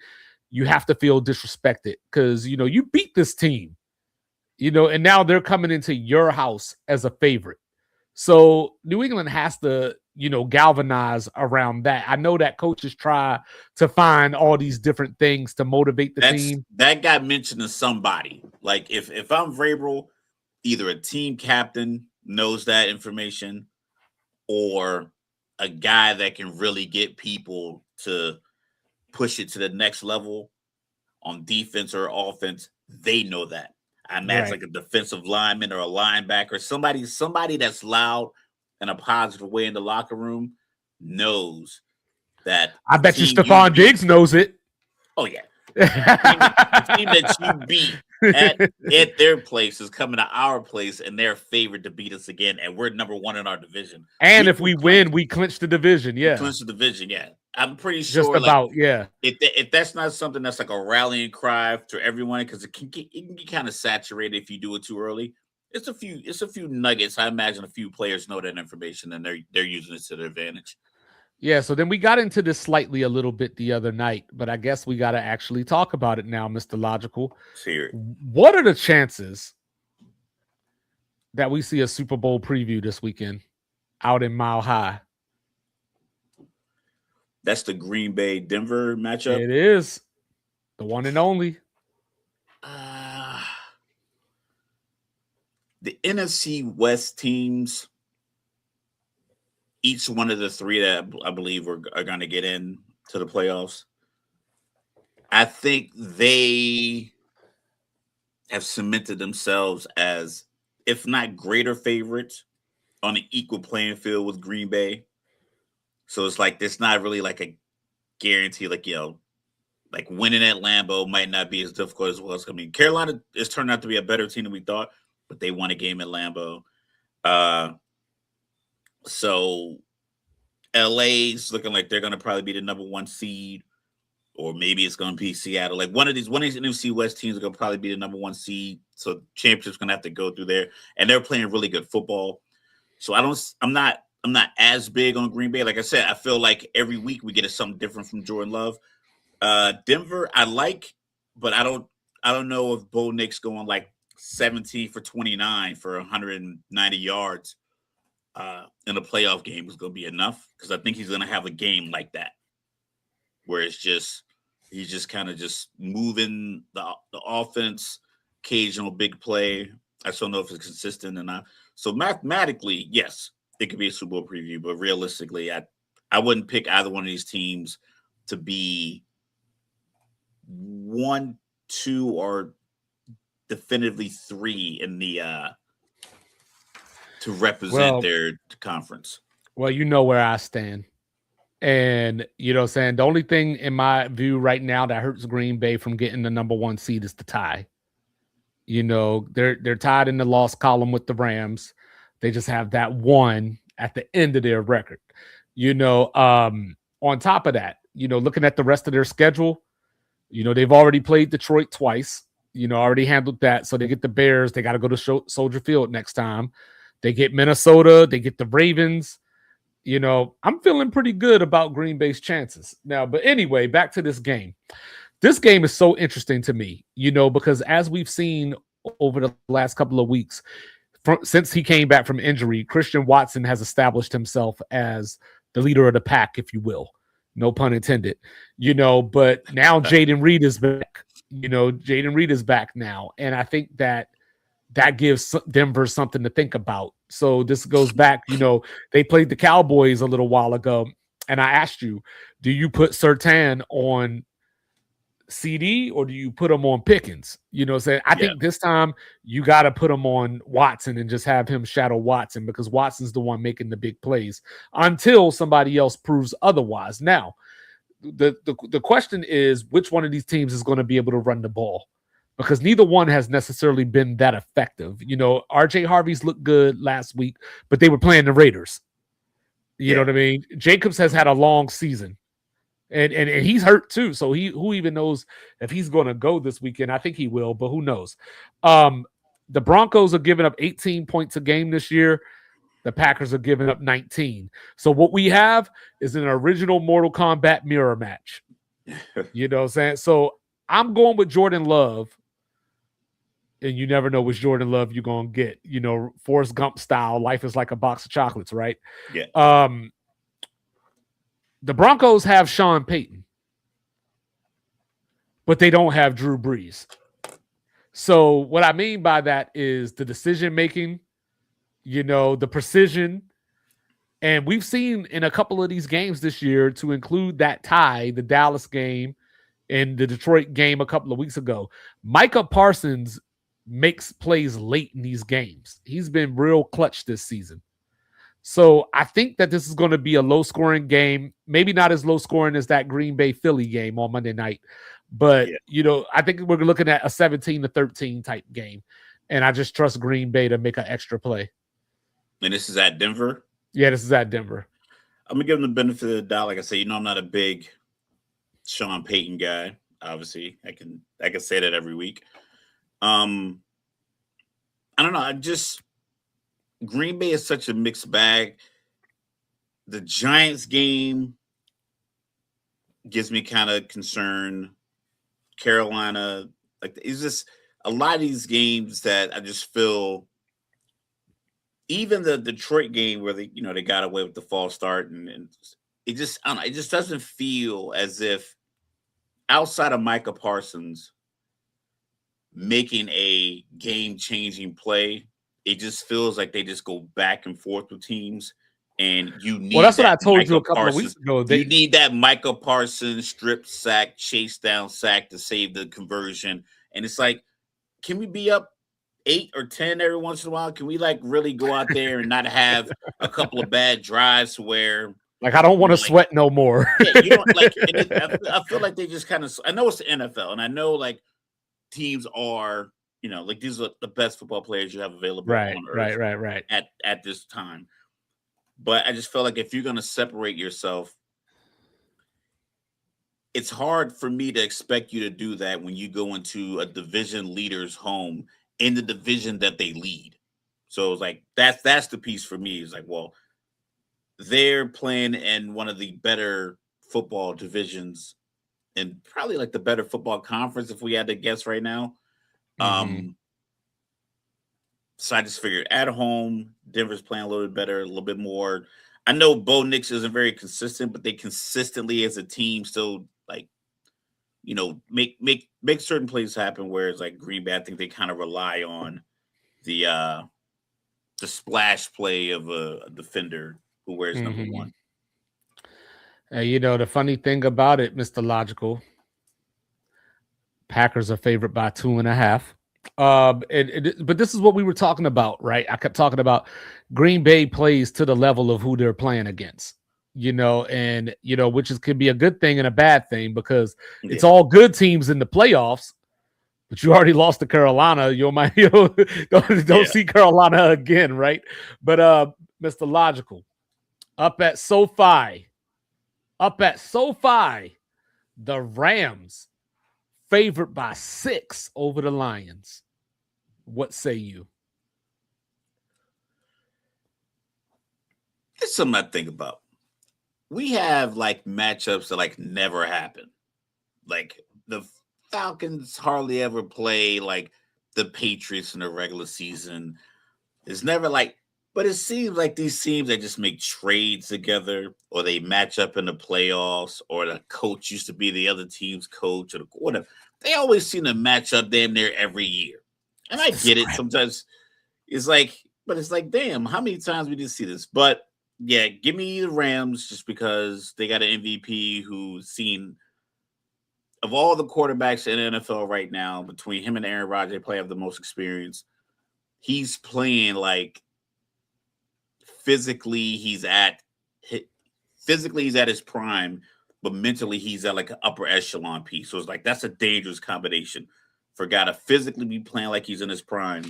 you have to feel disrespected because, you know, you beat this team, you know, and now they're coming into your house as a favorite. So New England has to, you know, galvanize around that. I know that coaches try to find all these different things to motivate the team. That got mentioned to somebody. Like, if I'm Vrabel, either a team captain knows that information or a guy that can really get people to push it to the next level on defense or offense, they know that. I imagine like a defensive lineman or a linebacker, somebody that's loud in a positive way in the locker room knows that. I bet you Stephon Diggs knows it. Oh, yeah. The team that you beat at their place is coming to our place, and they're favored to beat us again, and we're number 1 in our division. And if we win, we clinch the division. Yeah, clinch the division. Yeah, I'm pretty sure. Just about, yeah. If that's not something that's like a rallying cry to everyone, because it can get kind of saturated if you do it too early. It's a few nuggets. I imagine a few players know that information, and they're using it to their advantage. Yeah, so then we got into this slightly a little bit the other night, but I guess we got to actually talk about it now, Mr. Logical. What are the chances that we see a Super Bowl preview this weekend out in Mile High? That's the Green Bay Denver matchup. It is the one and only. The NFC West teams, each one of the 3 that I believe are going to get in to the playoffs, I think they have cemented themselves as, if not greater favorites, on an equal playing field with Green Bay. So it's like, there's not really like a guarantee, like, you know, like winning at Lambeau might not be as difficult as well. I mean, Carolina has turned out to be a better team than we thought, but they won a game at Lambeau. So LA's looking like they're going to probably be the number 1 seed, or maybe it's going to be Seattle. Like one of these NFC West teams are going to probably be the number 1 seed. So championship's going to have to go through there, and they're playing really good football. So I'm not as big on Green Bay. Like I said, I feel like every week we get something different from Jordan Love. Denver, I like, but I don't know if Bo Nick's going like 17 for 29 for 190 yards in a playoff game is going to be enough, because I think he's going to have a game like that where he's just kind of just moving the offense, occasional big play. I just don't know if it's consistent or not. So mathematically, yes, it could be a Super Bowl preview, but realistically, I wouldn't pick either one of these teams to be 1, 2, or definitively 3 in the to represent their conference. Well, you know where I stand. And, you know what I'm saying, the only thing in my view right now that hurts Green Bay from getting the number 1 seed is the tie. You know, they're tied in the loss column with the Rams. They just have that 1 at the end of their record. You know, on top of that, you know, looking at the rest of their schedule, you know, they've already played Detroit twice, you know, already handled that. So they get the Bears. They got to go to Soldier Field next time. They get Minnesota. They get the Ravens. You know, I'm feeling pretty good about Green Bay's chances now. But anyway, back to this game. This game is so interesting to me, you know, because as we've seen over the last couple of weeks, since he came back from injury, Christian Watson has established himself as the leader of the pack, if you will. No pun intended. You know, but now Jaden Reed is back. Jaden Reed is back now, and I think that gives Denver something to think about. So this goes back, they played the Cowboys a little while ago, and I asked you, do you put Surtain on CD or do you put him on Pickens? I think this time you got to put him on Watson and just have him shadow Watson, because Watson's the one making the big plays until somebody else proves otherwise. Now, the question is, which one of these teams is going to be able to run the ball? Because neither one has necessarily been that effective. RJ Harvey's looked good last week, but they were playing the Raiders. You know what I mean? Jacobs has had a long season. And he's hurt too. So who even knows if he's going to go this weekend? I think he will, but who knows? The Broncos are giving up 18 points a game this year. The Packers are giving up 19. So what we have is an original Mortal Kombat mirror match. You know what I'm saying? So I'm going with Jordan Love. And you never know which Jordan Love you're going to get. Forrest Gump style, life is like a box of chocolates, right? Yeah. The Broncos have Sean Payton, but they don't have Drew Brees. So what I mean by that is the decision-making, the precision. And we've seen in a couple of these games this year, to include that tie, the Dallas game and the Detroit game a couple of weeks ago, Micah Parsons makes plays late in these games. He's been real clutch this season. So I think that this is going to be a low-scoring game, maybe not as low-scoring as that Green Bay Philly game on Monday night. But, I think we're looking at a 17-13 type game. And I just trust Green Bay to make an extra play. And this is at Denver? Yeah, this is at Denver. I'm going to give them the benefit of the doubt. Like I say, I'm not a big Sean Payton guy. Obviously, I can say that every week. I don't know. Green Bay is such a mixed bag. The Giants game gives me kind of concern. Carolina, it's just a lot of these games that I just feel. Even the Detroit game where they got away with the false start, and it just, I don't know, it just doesn't feel as if outside of Micah Parsons making a game-changing play, it just feels like they just go back and forth with teams, and you need. Well, that's what I told you a couple of weeks ago. You need that Micah Parsons strip sack, chase down sack to save the conversion, and it's like, can we be up 8 or 10 every once in a while? Can we really go out there and not have a couple of bad drives where I don't want to sweat no more? I feel like they just kind of. I know it's the NFL, and I know teams are. These are the best football players you have available on earth right. At this time. But I just feel like if you're going to separate yourself, it's hard for me to expect you to do that when you go into a division leader's home in the division that they lead. So it's that's the piece for me. It's well, they're playing in one of the better football divisions and probably the better football conference if we had to guess right now. So I just figured at home, Denver's playing a little bit better, a little bit more. I know Bo Nix isn't very consistent, but they consistently as a team still make certain plays happen. Whereas Green Bay, I think they kind of rely on the splash play of a defender who wears number 1. The funny thing about it, Mr. Logical, Packers are favored by 2.5. But this is what we were talking about, right? I kept talking about Green Bay plays to the level of who they're playing against, which could be a good thing and a bad thing, because it's all good teams in the playoffs, but you already lost to Carolina. Don't see Carolina again, right? But Mr. Logical, up at SoFi, the Rams favored by 6 over the Lions. What say you? It's something I think about. We have matchups that never happen. The Falcons hardly ever play the Patriots in the regular season. It's never but it seems like these teams that just make trades together, or they match up in the playoffs, or the coach used to be the other team's coach, or whatever. they always seem to match up damn near every year. And I get it. Sometimes it's like, but it's like, damn, how many times we did see this? But yeah, give me the Rams just because they got an MVP who's seen of all the quarterbacks in the NFL right now, between him and Aaron Rodgers, they play have the most experience. He's playing like physically he's at his prime, but mentally he's at like an upper echelon piece. So it's like that's a dangerous combination for a guy to physically be playing like he's in his prime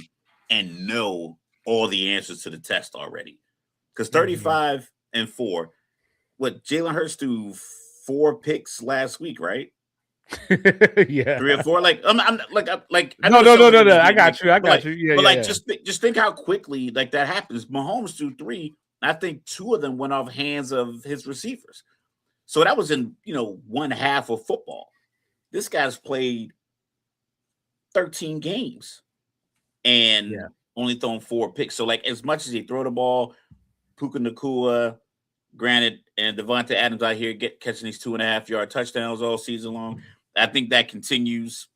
and know all the answers to the test already. Because 35 and 4, what Jalen Hurts threw 4 picks last week, right? Yeah, 3 or 4. Like I'm like no. I got you. Yeah, but yeah. Just think how quickly like that happens. Mahomes threw 3. I think 2 of them went off hands of his receivers. So that was in one half of football. This guy's played 13 games and only thrown 4 picks. So like as much as he throw the ball, Puka Nacua, granted, and Devontae Adams out here catching these 2.5-yard touchdowns all season long. I think that continues.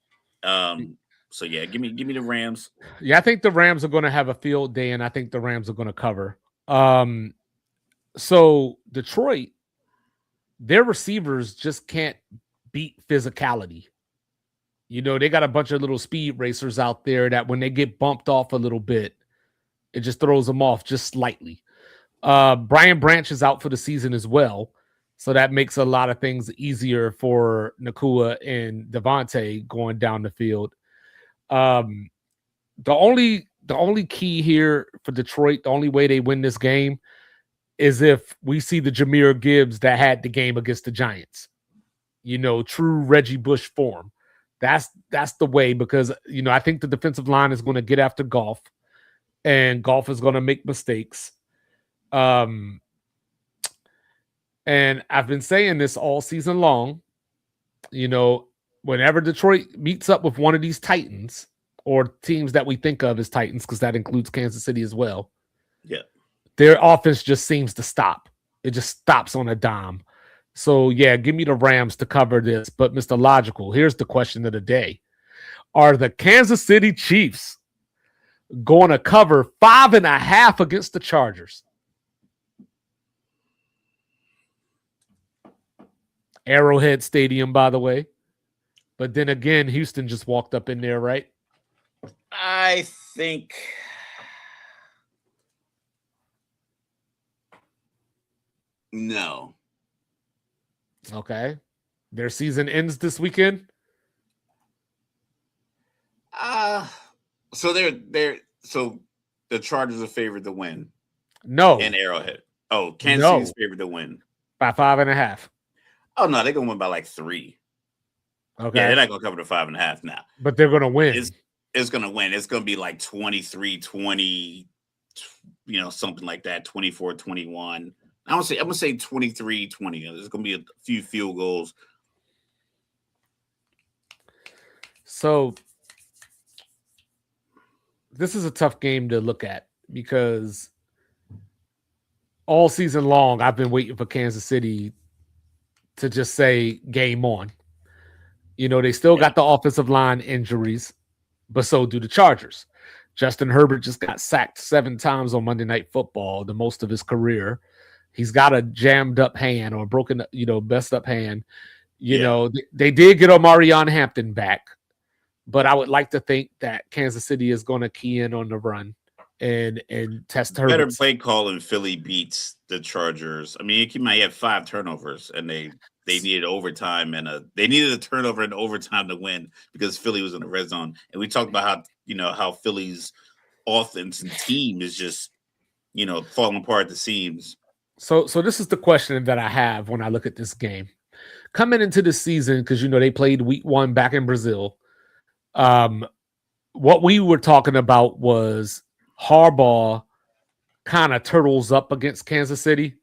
So yeah, give me the Rams. Yeah, I think the Rams are going to have a field day, and I think the Rams are going to cover. So Detroit, their receivers just can't beat physicality. They got a bunch of little speed racers out there that when they get bumped off a little bit, it just throws them off just slightly. Brian Branch is out for the season as well. So that makes a lot of things easier for Nacua and Devontae going down the field. The only key here for Detroit, the only way they win this game is if we see the Jahmyr Gibbs that had the game against the Giants. True Reggie Bush form. That's the way, because I think the defensive line is going to get after Goff, and Goff is going to make mistakes. And I've been saying this all season long, whenever Detroit meets up with one of these Titans or teams that we think of as Titans, because that includes Kansas City as well. Yeah. Their offense just seems to stop. It just stops on a dime. So yeah, give me the Rams to cover this. But Mr. Logical, here's the question of the day. Are the Kansas City Chiefs going to cover 5.5 against the Chargers? Arrowhead Stadium, by the way. But then again, Houston just walked up in there, right? I think no. Okay. Their season ends this weekend? So so the Chargers are favored to win. No. In Arrowhead. Oh, Kansas City's favored to win. By 5.5. Oh no, they're gonna win by like 3. Okay. Yeah, they're not gonna cover the 5.5 now. But they're gonna win. It's gonna win. It's gonna be like 23-20, something like that, 24-21. I'm gonna say 23-20. There's gonna be a few field goals. So this is a tough game to look at because all season long I've been waiting for Kansas City to just say game on. They still got the offensive line injuries, but so do the Chargers. Justin Herbert just got sacked 7 times on Monday Night Football, the most of his career. He's got a jammed up hand or broken, messed up hand. They did get Omarion Hampton back, but I would like to think that Kansas City is going to key in on the run and test Herbert. Better play call in Philly beats the Chargers. I mean, you might have 5 turnovers, and they needed overtime they needed a turnover in overtime to win because Philly was in the red zone. And we talked about how Philly's offense and team is just falling apart at the seams. So this is the question that I have when I look at this game. Coming into the season, because they played week 1 back in Brazil. What we were talking about was Harbaugh kind of turtles up against Kansas City.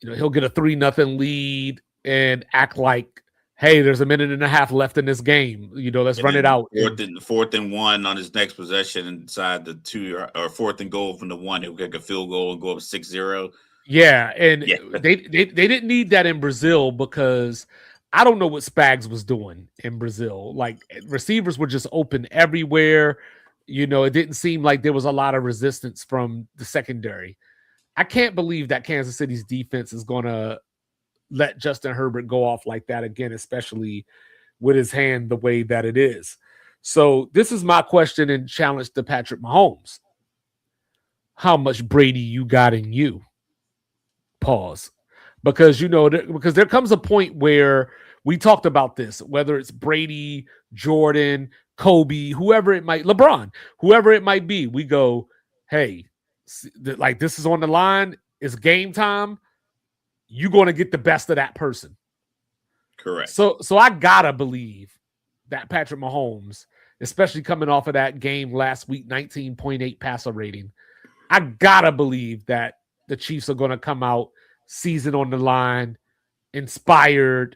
He'll get a 3-0 lead and act like, hey, there's a minute and a half left in this game. Let's run it out. 4th and 1 on his next possession inside the 2 or 4th and goal from the 1. He'll kick a field goal and go up 6-0. Yeah, and they didn't need that in Brazil because I don't know what Spags was doing in Brazil. Like receivers were just open everywhere. You know, it didn't seem like there was a lot of resistance from the secondary. I can't believe that Kansas City's defense is going to let Justin Herbert go off like that again, especially with his hand the way that it is. So this is my question and challenge to Patrick Mahomes. How much Brady you got in you? Pause. Because, you know, because there comes a point where we talked about this, whether it's Brady, Jordan, Kobe, whoever it might, LeBron, whoever it might be, we go, hey, like this is on the line. It's game time. You're going to get the best of that person. Correct. So I gotta believe that Patrick Mahomes, especially coming off of that game last week, 19.8 passer rating, I gotta believe that the Chiefs are going to come out season on the line, inspired,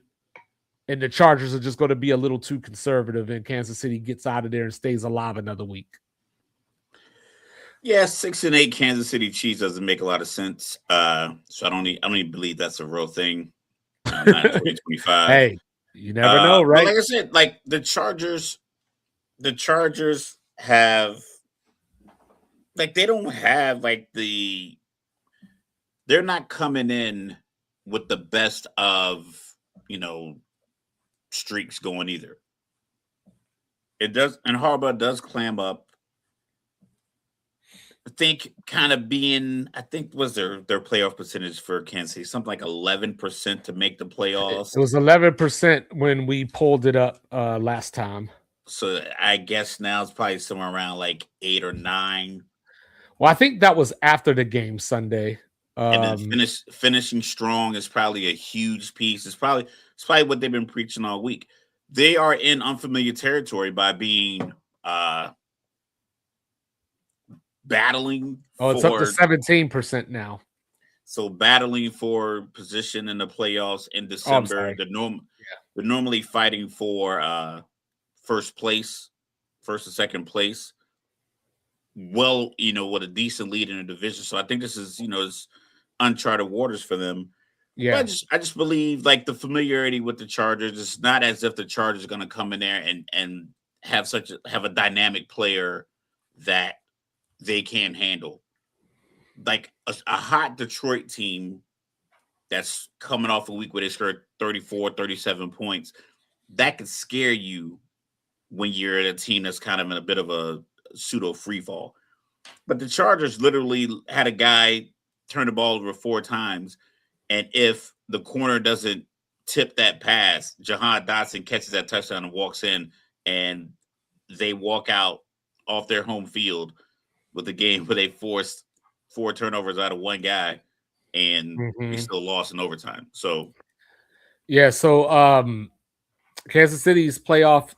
and the Chargers are just going to be a little too conservative, and Kansas City gets out of there and stays alive another week. Yeah, 6-8 Kansas City Chiefs doesn't make a lot of sense. So I don't even believe that's a real thing. Not in 2025. Hey, you never know, right? Like I said, like the Chargers have, like, they don't have like they're not coming in with the best of, you know, streaks going either. It does, and Harbaugh does clam up. I think was their playoff percentage for Kansas City something like 11% to make the playoffs. It was 11% when we pulled it up last time. So I guess now it's probably somewhere around like 8 or 9. Well, I think that was after the game Sunday. And then finishing strong is probably a huge piece. It's probably what they've been preaching all week. They are in unfamiliar territory by being battling. It's up to 17% now. So battling for position in the playoffs in December. They're normally fighting for first and second place. Well, you know, with a decent lead in the division. So I think this is, you know, it's uncharted waters for them. Yeah. But I just believe like the familiarity with the Chargers. It's not as if the Chargers are going to come in there and have a dynamic player that they can't handle. Like a hot Detroit team that's coming off a week where they scored 34, 37 points, that could scare you when you're at a team that's kind of in a bit of a pseudo free fall. But the Chargers literally had a guy turn the ball over 4 times, and if the corner doesn't tip that pass, Jahan Dotson catches that touchdown and walks in, and they walk out off their home field with a game where they forced 4 turnovers out of 1 guy, and we still lost in overtime. So, yeah. So, Kansas City's playoff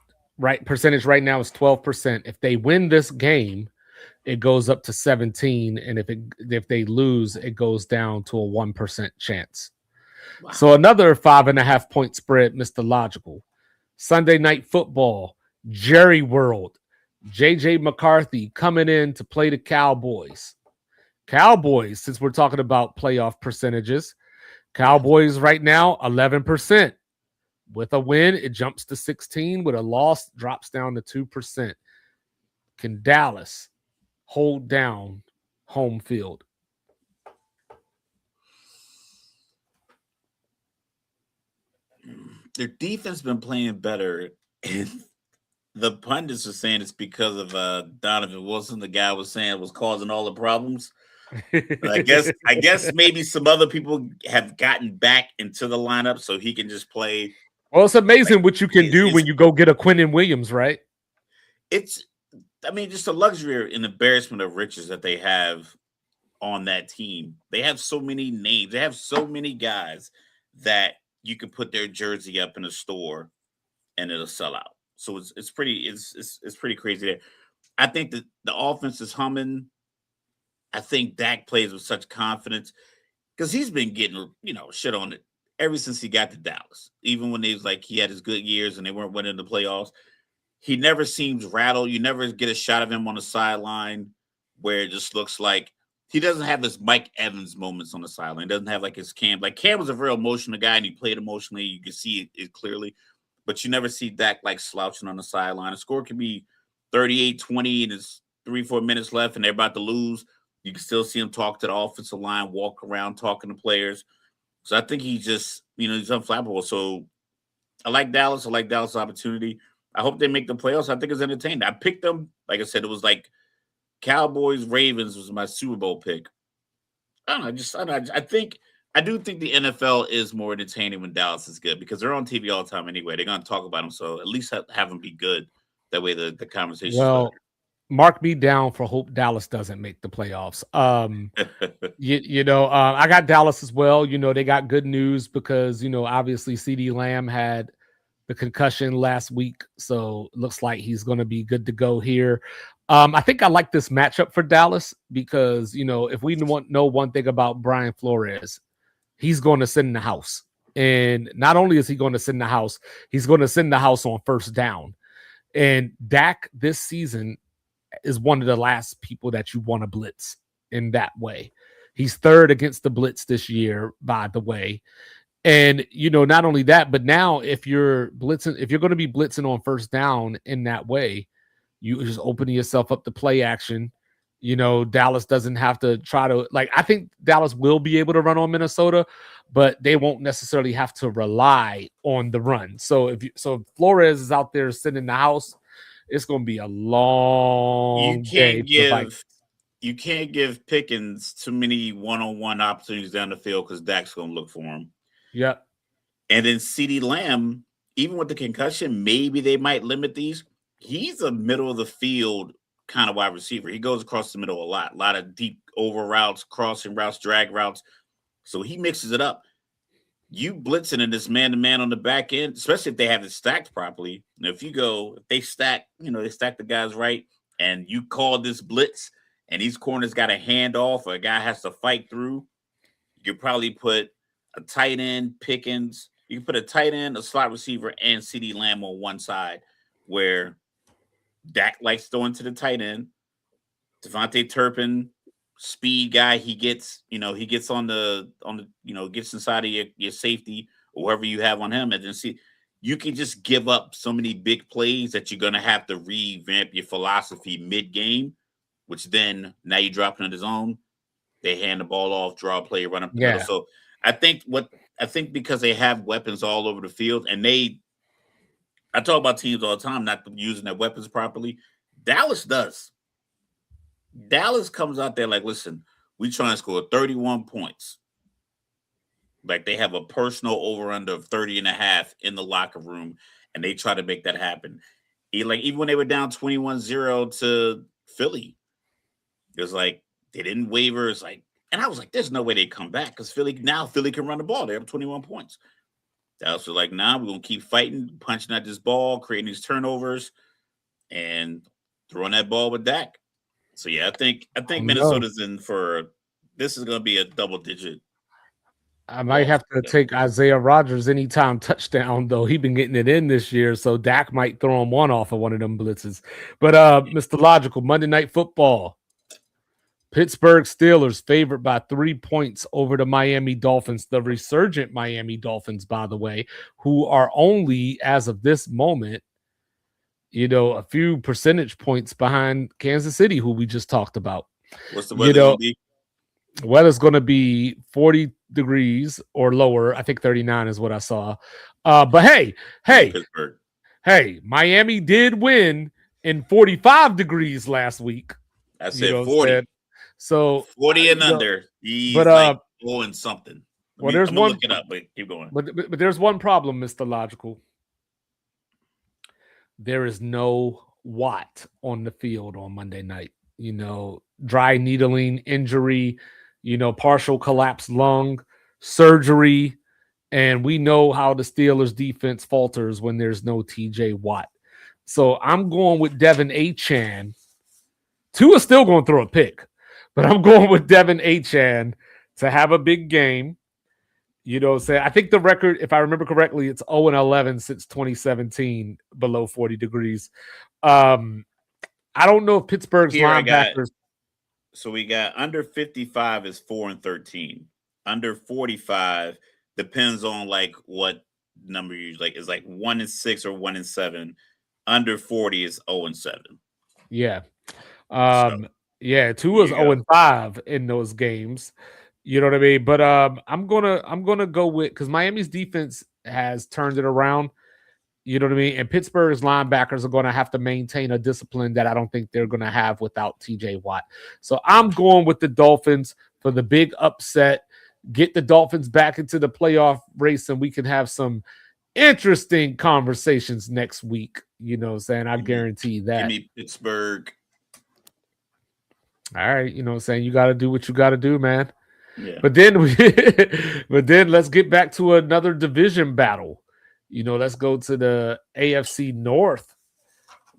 percentage right now is 12%. If they win this game, it goes up to 17, and if they lose, it goes down to a 1% chance. Wow. So another 5.5 point spread, Mr. Logical. Sunday Night Football, Jerry World, J.J. McCarthy coming in to play the Cowboys. Cowboys, since we're talking about playoff percentages, Cowboys right now 11%. With a win, it jumps to 16. With a loss, drops down to 2%. Can Dallas hold down home field? Their defense been playing better, and the pundits are saying it's because of Donovan Wilson. The guy was saying was causing all the problems. I guess maybe some other people have gotten back into the lineup so he can just play. Well, it's amazing what you can do when you go get a Quinnen Williams, right? It's, I mean, just a luxury and embarrassment of riches that they have on that team. They have so many names. They have so many guys that you can put their jersey up in a store and it'll sell out. So it's pretty crazy there. I think that the offense is humming. I think Dak plays with such confidence because he's been getting, you know, shit on it ever since he got to Dallas. Even when he was like, he had his good years and they weren't winning the playoffs. He never seems rattled. You never get a shot of him on the sideline where it just looks like he doesn't have his Mike Evans moments on the sideline. He doesn't have like his Cam. Like Cam was a very emotional guy, and he played emotionally. You can see it clearly, but you never see Dak like slouching on the sideline. A score could be 38-20, and it's 3-4 minutes left, and they're about to lose. You can still see him talk to the offensive line, walk around, talking to players. So I think he's just, he's unflappable. So I like Dallas. I like Dallas' opportunity. I hope they make the playoffs. I think it's entertaining. I picked them. Like I said, it was like Cowboys, Ravens was my Super Bowl pick. I don't know. I do think the NFL is more entertaining when Dallas is good because they're on TV all the time anyway. They're going to talk about them. So at least have them be good. That way the conversation is better. Mark me down for hope Dallas doesn't make the playoffs. I got Dallas as well. They got good news because, obviously CeeDee Lamb had the concussion last week. So it looks like he's going to be good to go here. I think I like this matchup for Dallas because, if we know one thing about Brian Flores, he's going to sit in the house. And not only is he going to sit in the house, he's going to sit in the house on first down. And Dak this season is one of the last people that you want to blitz in that way. He's third against the blitz this year, by the way. And, not only that, but now if you're going to be blitzing on first down in that way, you just opening yourself up to play action. Dallas doesn't have to try to I think Dallas will be able to run on Minnesota, but they won't necessarily have to rely on the run. So if Flores is out there sitting in the house, it's going to be a long day. You can't give Pickens too many one-on-one opportunities down the field because Dak's going to look for him. Yep. And then CeeDee Lamb, even with the concussion, maybe they might limit these. He's a middle of the field kind of wide receiver. He goes across the middle a lot of deep over routes, crossing routes, drag routes. So he mixes it up. You blitzing in this man-to-man on the back end, especially if they have it stacked properly. Now, if they stack, they stack the guys right, and you call this blitz, and these corners got a handoff or a guy has to fight through, you could probably put a tight end, Pickens. You can put a tight end, a slot receiver, and CeeDee Lamb on one side where Dak likes throwing to the tight end. Devontae Turpin, speed guy, he gets on the gets inside of your safety or whoever you have on him, and then you can just give up so many big plays that you're gonna have to revamp your philosophy mid-game, which then now you drop into the zone, they hand the ball off, draw a play, run up the middle. So I think because they have weapons all over the field, and I talk about teams all the time not using their weapons properly. Dallas does. Dallas comes out there like, listen, we try and score 31 points. Like they have a personal over-under of 30.5 in the locker room, and they try to make that happen. Even when they were down 21-0 to Philly, it was like they didn't waver. It's like, and I was like, there's no way they come back because Philly can run the ball. They have 21 points. Dallas was like, nah, we're going to keep fighting, punching at this ball, creating these turnovers, and throwing that ball with Dak. So, yeah, I think Minnesota's in for – this is going to be a double-digit. I might have to take Isaiah Rodgers anytime touchdown, though. He's been getting it in this year, so Dak might throw him one off of one of them blitzes. But, Mr. Logical, Monday Night Football. Pittsburgh Steelers favored by 3 points over the Miami Dolphins, the resurgent Miami Dolphins, by the way, who are only, as of this moment, a few percentage points behind Kansas City, who we just talked about. What's the weather going to be? Weather's going to be 40 degrees or lower. I think 39 is what I saw. But hey, Pittsburgh. Hey, Miami did win in 45 degrees last week. I said 40. So 40 and under. He's blowing something. There's I'm one. Look it up, but keep going. But there's one problem, Mr. Logical. There is no Watt on the field on Monday night. Dry needling injury, partial collapsed lung, surgery, and we know how the Steelers defense falters when there's no TJ Watt. So I'm going with Devin Achane. Tua's still going to throw a pick. But I'm going with Devin Achane to have a big game. I think the record, if I remember correctly, it's 0-11 since 2017 below 40 degrees. I don't know if Pittsburgh's linebackers. So we got under 55 is 4-13. Under 45 depends on like what number you like. Is like 1-6 or 1-7. Under 40 is 0-7. Yeah. So Yeah, two there was you go. 0-5 in those games. You know what I mean? But I'm gonna go with because Miami's defense has turned it around. You know what I mean? And Pittsburgh's linebackers are going to have to maintain a discipline that I don't think they're going to have without TJ Watt. So I'm going with the Dolphins for the big upset. Get the Dolphins back into the playoff race, and we can have some interesting conversations next week. You know what I'm saying? I guarantee that. Give me Pittsburgh. All right. You know what I'm saying? You got to do what you got to do, man. Yeah. But then let's get back to another division battle. You know, let's go to the AFC North.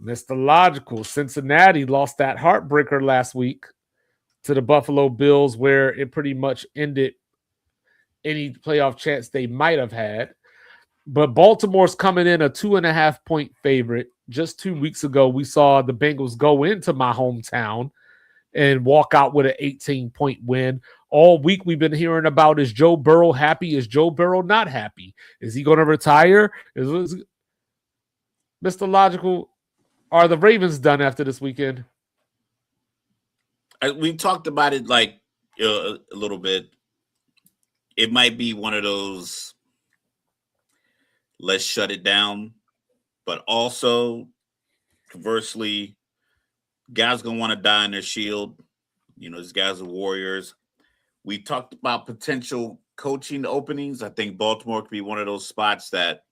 Mr. Logical, Cincinnati lost that heartbreaker last week to the Buffalo Bills, where it pretty much ended any playoff chance they might have had. But Baltimore's coming in a 2.5-point favorite. Just 2 weeks ago, we saw the Bengals go into my hometown and walk out with an 18-point win. All week we've been hearing about, is Joe Burrow happy? Is Joe Burrow not happy? Is he going to retire? Mr. Logical, are the Ravens done after this weekend? We talked about it like a little bit. It might be one of those, let's shut it down. But also, conversely, guys going to want to die in their shield. You know, these guys are warriors. We talked about potential coaching openings. I think Baltimore could be one of those spots that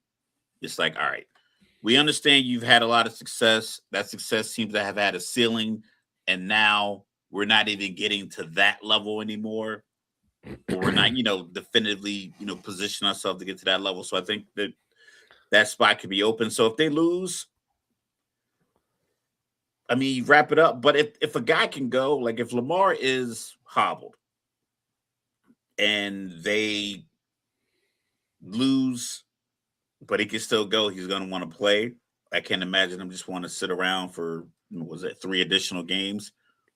it's like, all right, we understand you've had a lot of success. That success seems to have had a ceiling, and now we're not even getting to that level anymore. Or we're not, definitively, position ourselves to get to that level. So I think that spot could be open. So if they lose, I mean, wrap it up. But if a guy can go, like if Lamar is hobbled and they lose, but he can still go, he's going to want to play. I can't imagine him just want to sit around for, 3 additional games.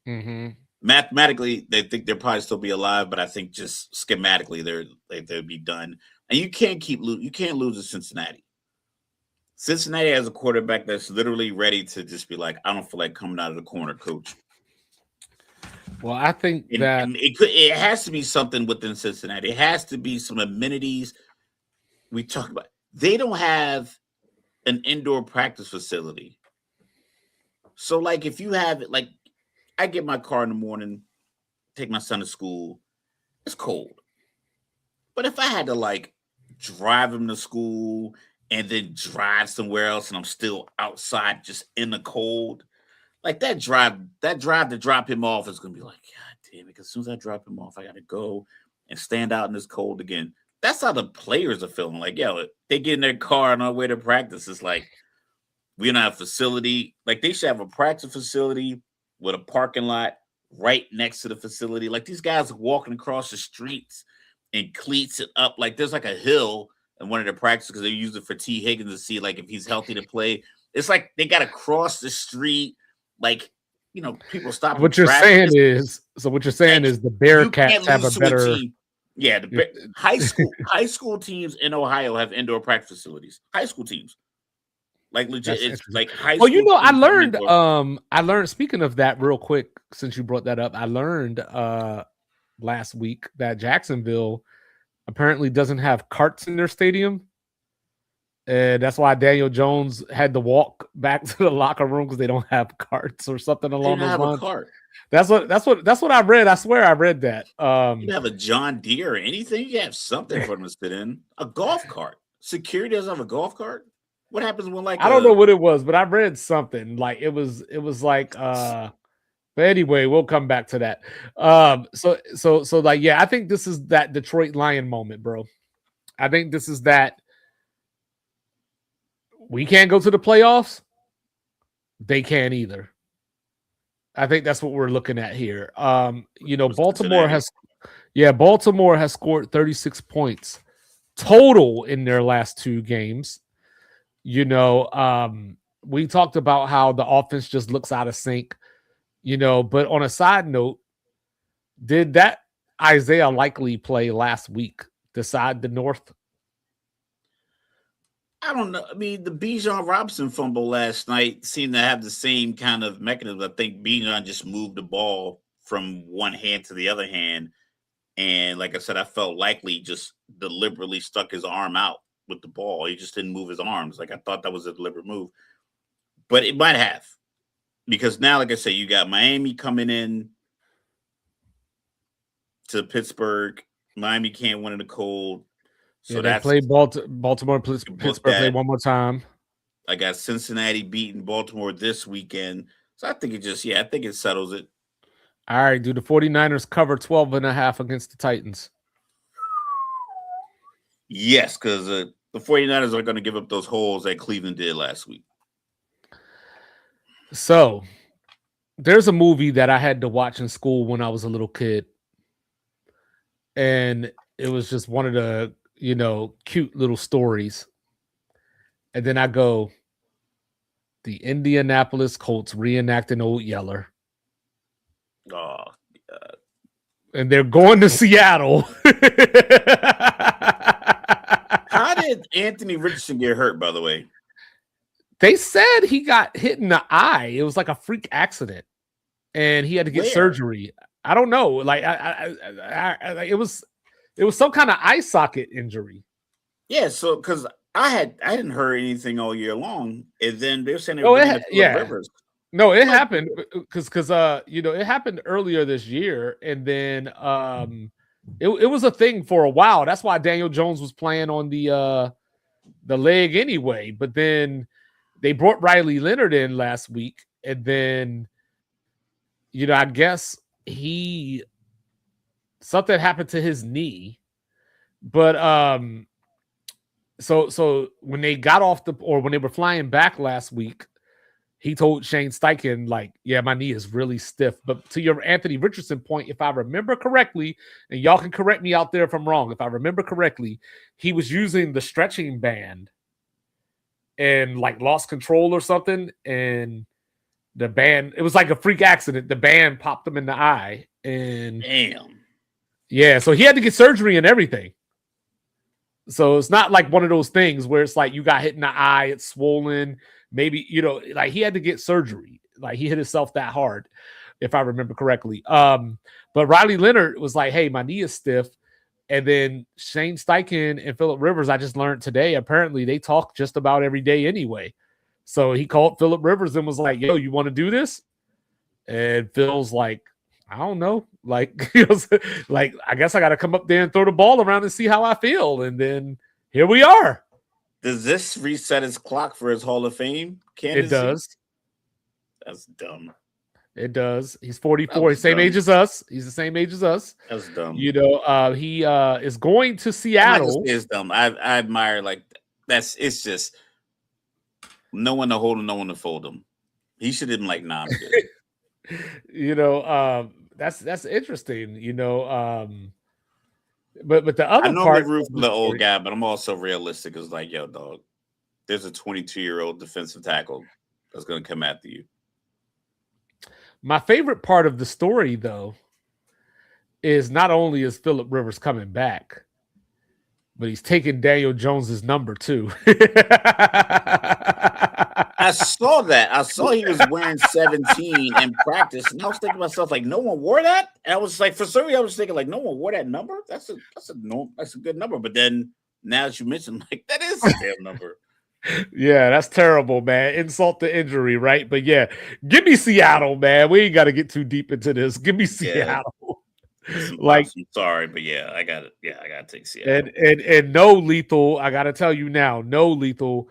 Mm-hmm. Mathematically, they think they'll probably still be alive, but I think just schematically they'll be done. And you can't you can't lose to Cincinnati. Cincinnati has a quarterback that's literally ready to just be like, I don't feel like coming out of the corner, coach. Well, I think that it has to be something within Cincinnati. It has to be some amenities. We talk about, they don't have an indoor practice facility. So, like, if you have it, like, I get my car in the morning, take my son to school, it's cold. But if I had to, like, drive him to school and then drive somewhere else and I'm still outside just in the cold, like that drive to drop him off is going to be like, God damn it, because as soon as I drop him off, I got to go and stand out in this cold again. That's how the players are feeling. Like, yo, they get in their car on our way to practice. It's like, we don't have a facility. Like, they should have a practice facility with a parking lot right next to the facility. Like, these guys are walking across the streets and cleats it up. Like, there's like a hill in one of their practices because they use it for T. Higgins to see, like, if he's healthy to play. It's like they got to cross the street. Like, people stop. What you're saying is the Bearcats have a better. Yeah, the high school teams in Ohio have indoor practice facilities. High school teams, like legit, it's like high school. Well, I learned. Speaking of that, real quick, since you brought that up, I learned last week that Jacksonville apparently doesn't have carts in their stadium. And that's why Daniel Jones had to walk back to the locker room because they don't have carts or something along those lines. Cart. That's what I read. I swear I read that. You have a John Deere or anything. You have something for them to sit in. A golf cart. Security doesn't have a golf cart. What happens when I don't know what it was, but I read something like it was like. But anyway, we'll come back to that. So like, yeah, I think this is that Detroit Lion moment, bro. I think this is that. We can't go to the playoffs. They can't either. I think that's what we're looking at here. Baltimore has scored 36 points total in their last 2 games. We talked about how the offense just looks out of sync, but on a side note, Did that Isaiah Likely play last week decide the North? I don't know. I mean, the Bijan Robinson fumble last night seemed to have the same kind of mechanism. I think Bijan just moved the ball from one hand to the other hand. And like I said, I felt Likely just deliberately stuck his arm out with the ball. He just didn't move his arms. Like I thought that was a deliberate move. But it might have. Because now, like I said, you got Miami coming in to Pittsburgh. Miami can't win in the cold. So they play Baltimore, Pittsburgh play one more time. I got Cincinnati beating Baltimore this weekend. So I think I think it settles it. All right, do the 49ers cover 12.5 against the Titans? Yes, because the 49ers are going to give up those holes that Cleveland did last week. So there's a movie that I had to watch in school when I was a little kid. And it was just one of the, cute little stories. And then I go, the Indianapolis Colts reenacting Old Yeller. Oh, God. And they're going to Seattle. How did Anthony Richardson get hurt, by the way? They said he got hit in the eye. It was like a freak accident. And he had to get surgery. I don't know. Like it was some kind of eye socket injury. Yeah, so because I didn't hear anything all year long, and then they're saying Rivers. No, it happened because it happened earlier this year, and then it was a thing for a while. That's why Daniel Jones was playing on the leg anyway. But then they brought Riley Leonard in last week, and then I guess something happened to his knee. But so when they got off when they were flying back last week, he told Shane Steichen, like, yeah, my knee is really stiff. But to your Anthony Richardson point, if I remember correctly, and y'all can correct me out there if I'm wrong, if I remember correctly, he was using the stretching band and like lost control or something. And the band, it was like a freak accident. The band popped him in the eye. And damn. Yeah, so he had to get surgery and everything. So it's not like one of those things where it's like you got hit in the eye, it's swollen. Maybe, like he had to get surgery. Like he hit himself that hard, if I remember correctly. But Riley Leonard was like, hey, my knee is stiff. And then Shane Steichen and Phillip Rivers, I just learned today, apparently they talk just about every day anyway. So he called Phillip Rivers and was like, yo, you want to do this? And Phil's like, I don't know. Like, like, I guess I got to come up there and throw the ball around and see how I feel. And then here we are. Does this reset his clock for his Hall of Fame candidacy? It does. That's dumb. It does. He's 44. He's the same age as us. He's the same age as us. That's dumb. He is going to Seattle. It's dumb. I admire it's just no one to hold him, no one to fold him. He should have been like, nah, I'm good. That's interesting, but the other I part, I root for the old guy, but I'm also realistic. It's like, yo, dog, there's a 22-year-old defensive tackle that's going to come after you. My favorite part of the story, though, is not only is Phillip Rivers coming back, but he's taking Daniel Jones's number too. I saw that. I saw he was wearing 17 in practice, and I was thinking to myself, like, no one wore that. And I was like, for some reason, I was thinking, like, no one wore that number. That's a good number. But then now that you mentioned, like, that is a damn number. Yeah, that's terrible, man. Insult to injury, right? But yeah, give me Seattle, man. We ain't got to get too deep into this. Give me Seattle. Like, I'm sorry, but yeah, I got it. Yeah, I got to take Seattle. And no, Lethal. I got to tell you now, no, Lethal.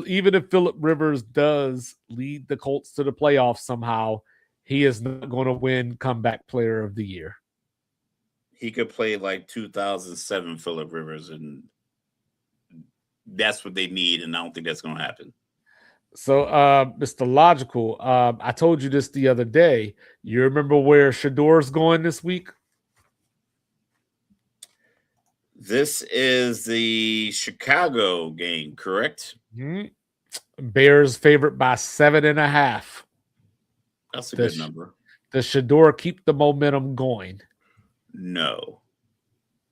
Even if Phillip Rivers does lead the Colts to the playoffs somehow, he is not going to win Comeback Player of the Year. He could play like 2007 Phillip Rivers, and that's what they need, and I don't think that's going to happen. So, Mr. Logical, I told you this the other day. You remember where Shador's going this week? This is the Chicago game, correct? Mm-hmm. Bears favorite by 7.5. That's a good number. Does Shador keep the momentum going? No,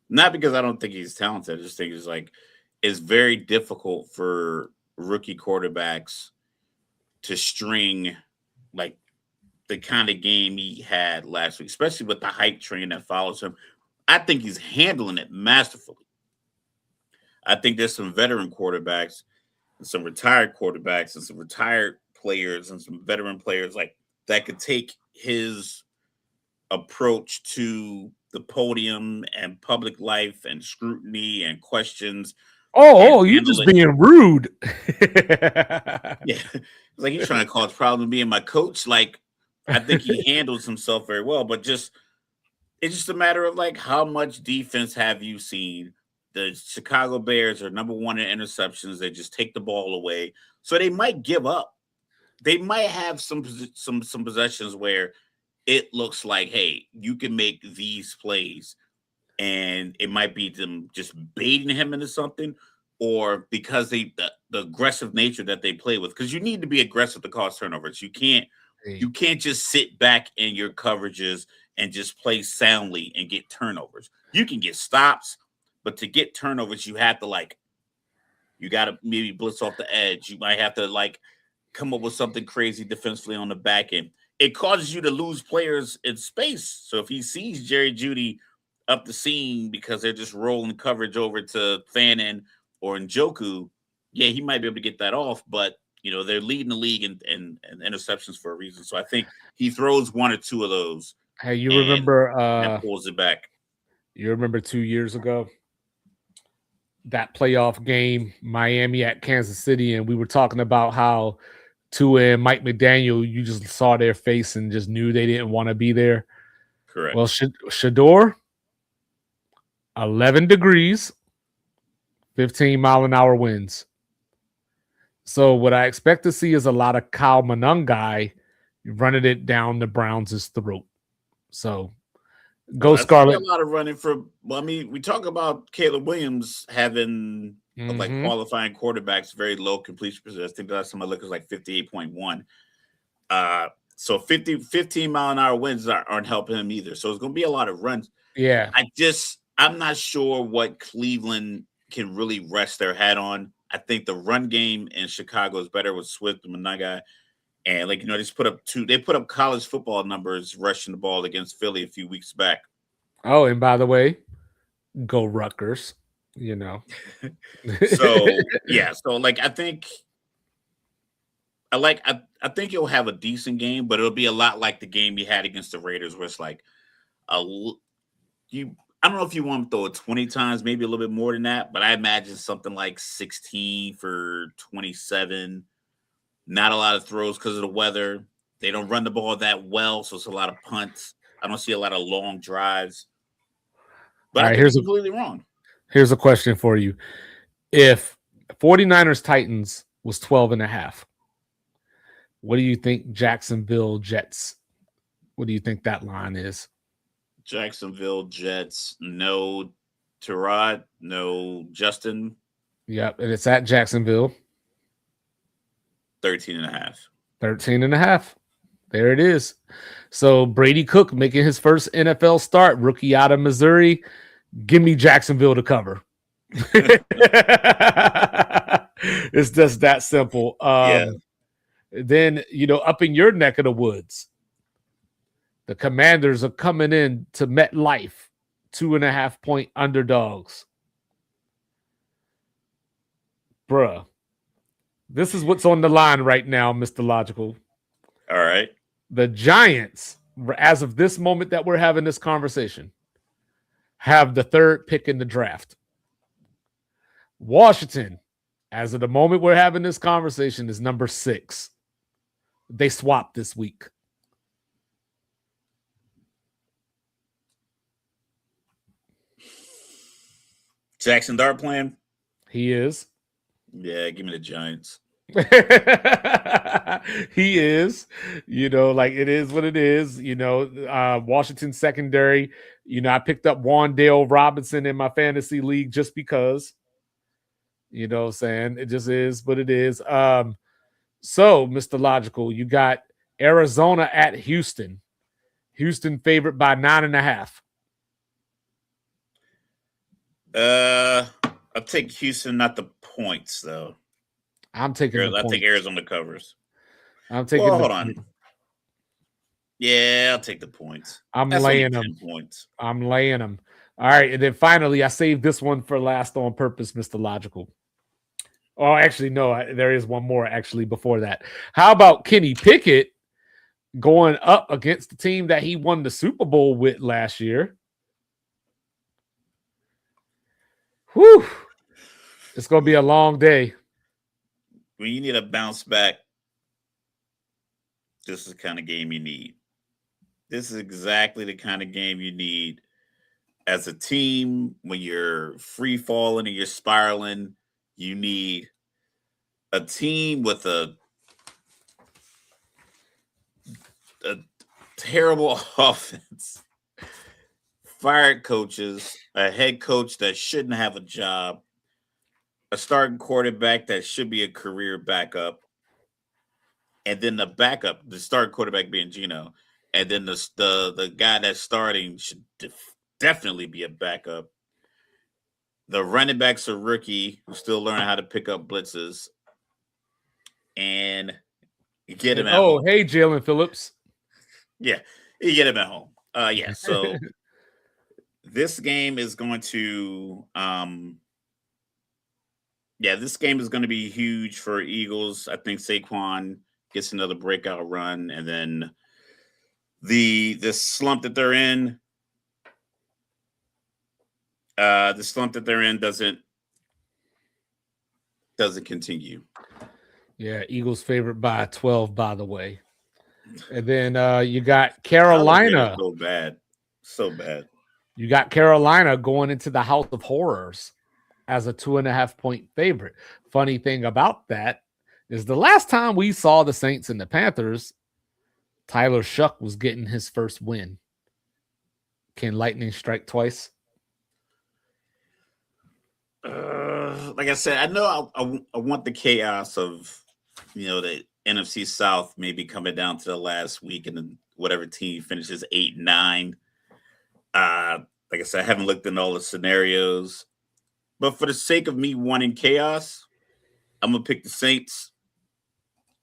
not because I don't think he's talented. I just think it's very difficult for rookie quarterbacks to string like the kind of game he had last week, especially with the hype train that follows him. I think he's handling it masterfully. I think there's some veteran quarterbacks and some retired quarterbacks and some retired players and some veteran players like that could take his approach to the podium and public life and scrutiny and questions and You handle just it. being rude. Yeah. It's like he's trying to cause problem to me and my coach. Like, I think he handles himself very well, but it's just a matter of like how much defense have you seen? The Chicago Bears are number one in interceptions. They just take the ball away. So they might give up. They might have some possessions where it looks like, hey, you can make these plays, and it might be them just baiting him into something, or because the aggressive nature that they play with. Because you need to be aggressive to cause turnovers. You can't just sit back in your coverages and just play soundly and get turnovers. You can get stops, but to get turnovers, you have to you got to maybe blitz off the edge. You might have to come up with something crazy defensively on the back end. It causes you to lose players in space. So if he sees Jerry Jeudy up the seam because they're just rolling coverage over to Fannin or Njoku, yeah, he might be able to get that off. But they're leading the league in interceptions for a reason. So I think he throws one or two of those. Hey, you and remember that pulls it back. You remember 2 years ago that playoff game, Miami at Kansas City, and we were talking about how Tua and Mike McDaniel, you just saw their face and just knew they didn't want to be there. Correct. Well, Shador, 11 degrees, 15-mile-an-hour winds. So what I expect to see is a lot of Kyle Monangai running it down the Browns' throat. So go Scarlet. A lot of running for. Well, I mean, we talk about Caleb Williams having qualifying quarterbacks very low completion percentage. I think the last time I looked was 58.1. So 15-mile-an-hour winds aren't helping him either. So it's going to be a lot of runs. Yeah. I'm not sure what Cleveland can really rest their hat on. I think the run game in Chicago is better with Swift and Monangai. And they put up college football numbers rushing the ball against Philly a few weeks back. Oh, and by the way, go Rutgers, So yeah, I think I think you'll have a decent game, but it'll be a lot like the game you had against the Raiders, where it's I don't know if you want to throw it 20 times, maybe a little bit more than that, but I imagine something like 16 for 27. Not a lot of throws because of the weather. They don't run the ball that well, so it's a lot of punts. I don't see a lot of long drives. But I think you're completely wrong. Here's a question for you. If 49ers Titans was 12.5, what do you think Jacksonville Jets, what do you think that line is? Jacksonville Jets, no Tyrod, no Justin. Yep, and it's at Jacksonville. 13.5. 13.5. There it is. So Brady Cook making his first NFL start, rookie out of Missouri. Give me Jacksonville to cover. It's just that simple. Then, up in your neck of the woods, the Commanders are coming in to MetLife, 2.5-point underdogs. Bruh. This is what's on the line right now, Mr. Logical. All right. The Giants, as of this moment that we're having this conversation, have the third pick in the draft. Washington, as of the moment we're having this conversation, is number 6. They swapped this week. Jackson Dart playing? He is. Yeah, give me the Giants. He is, it is what it is. Washington secondary. I picked up Wan'Dale Robinson in my fantasy league just because. What I'm saying? It just is what it is. So, Mr. Logical, you got Arizona at Houston. Houston favored by 9.5. I'll take Houston, not the points though. I'm taking the I points. think Arizona covers. I'm taking hold on. Yeah, I'll take the points. That's laying them. 10 points. I'm laying them. All right, and then finally, I saved this one for last on purpose, Mr. Logical. Oh, actually, no, there is one more actually before that. How about Kenny Pickett going up against the team that he won the Super Bowl with last year? Whew. It's going to be a long day. When you need a bounce back, this is the kind of game you need. This is exactly the kind of game you need as a team when you're free falling and you're spiraling. You need a team with a terrible offense, fired coaches, a head coach that shouldn't have a job, a starting quarterback that should be a career backup, and then the starting quarterback being Gino, and then the guy that's starting should definitely be a backup. The running back's a rookie who's still learning how to pick up blitzes, and you get him at home. Hey, Jalen Phillips. Yeah, you get him at home. Yeah, so this game is going to this game is going to be huge for Eagles. I think Saquon gets another breakout run, and then the slump that they're in, doesn't continue. Yeah, Eagles favorite by 12, by the way. And then you got Carolina. So bad. You got Carolina going into the House of Horrors as a 2.5-point favorite. Funny thing about that is the last time we saw the Saints and the Panthers, Tyler Shuck was getting his first win. Can lightning strike twice? Like I said, I know I want the chaos of, the NFC South maybe coming down to the last week and then whatever team finishes 8-9. Like I said, I haven't looked into all the scenarios, but for the sake of me wanting chaos, I'm gonna pick the Saints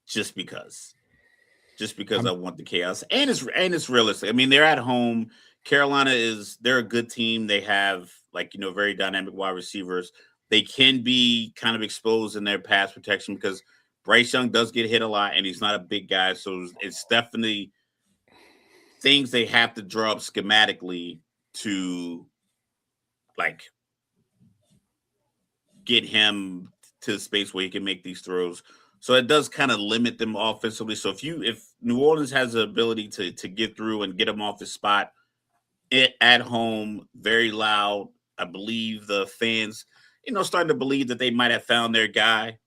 just because I want the chaos, and it's realistic. I mean, they're at home. Carolina they're a good team. They have very dynamic wide receivers. They can be kind of exposed in their pass protection because Bryce Young does get hit a lot, and he's not a big guy. So it's definitely things they have to draw up schematically to get him to the space where he can make these throws. So it does kind of limit them offensively. So if New Orleans has the ability to get through and get him off his spot at home, very loud, I believe the fans, starting to believe that they might have found their guy.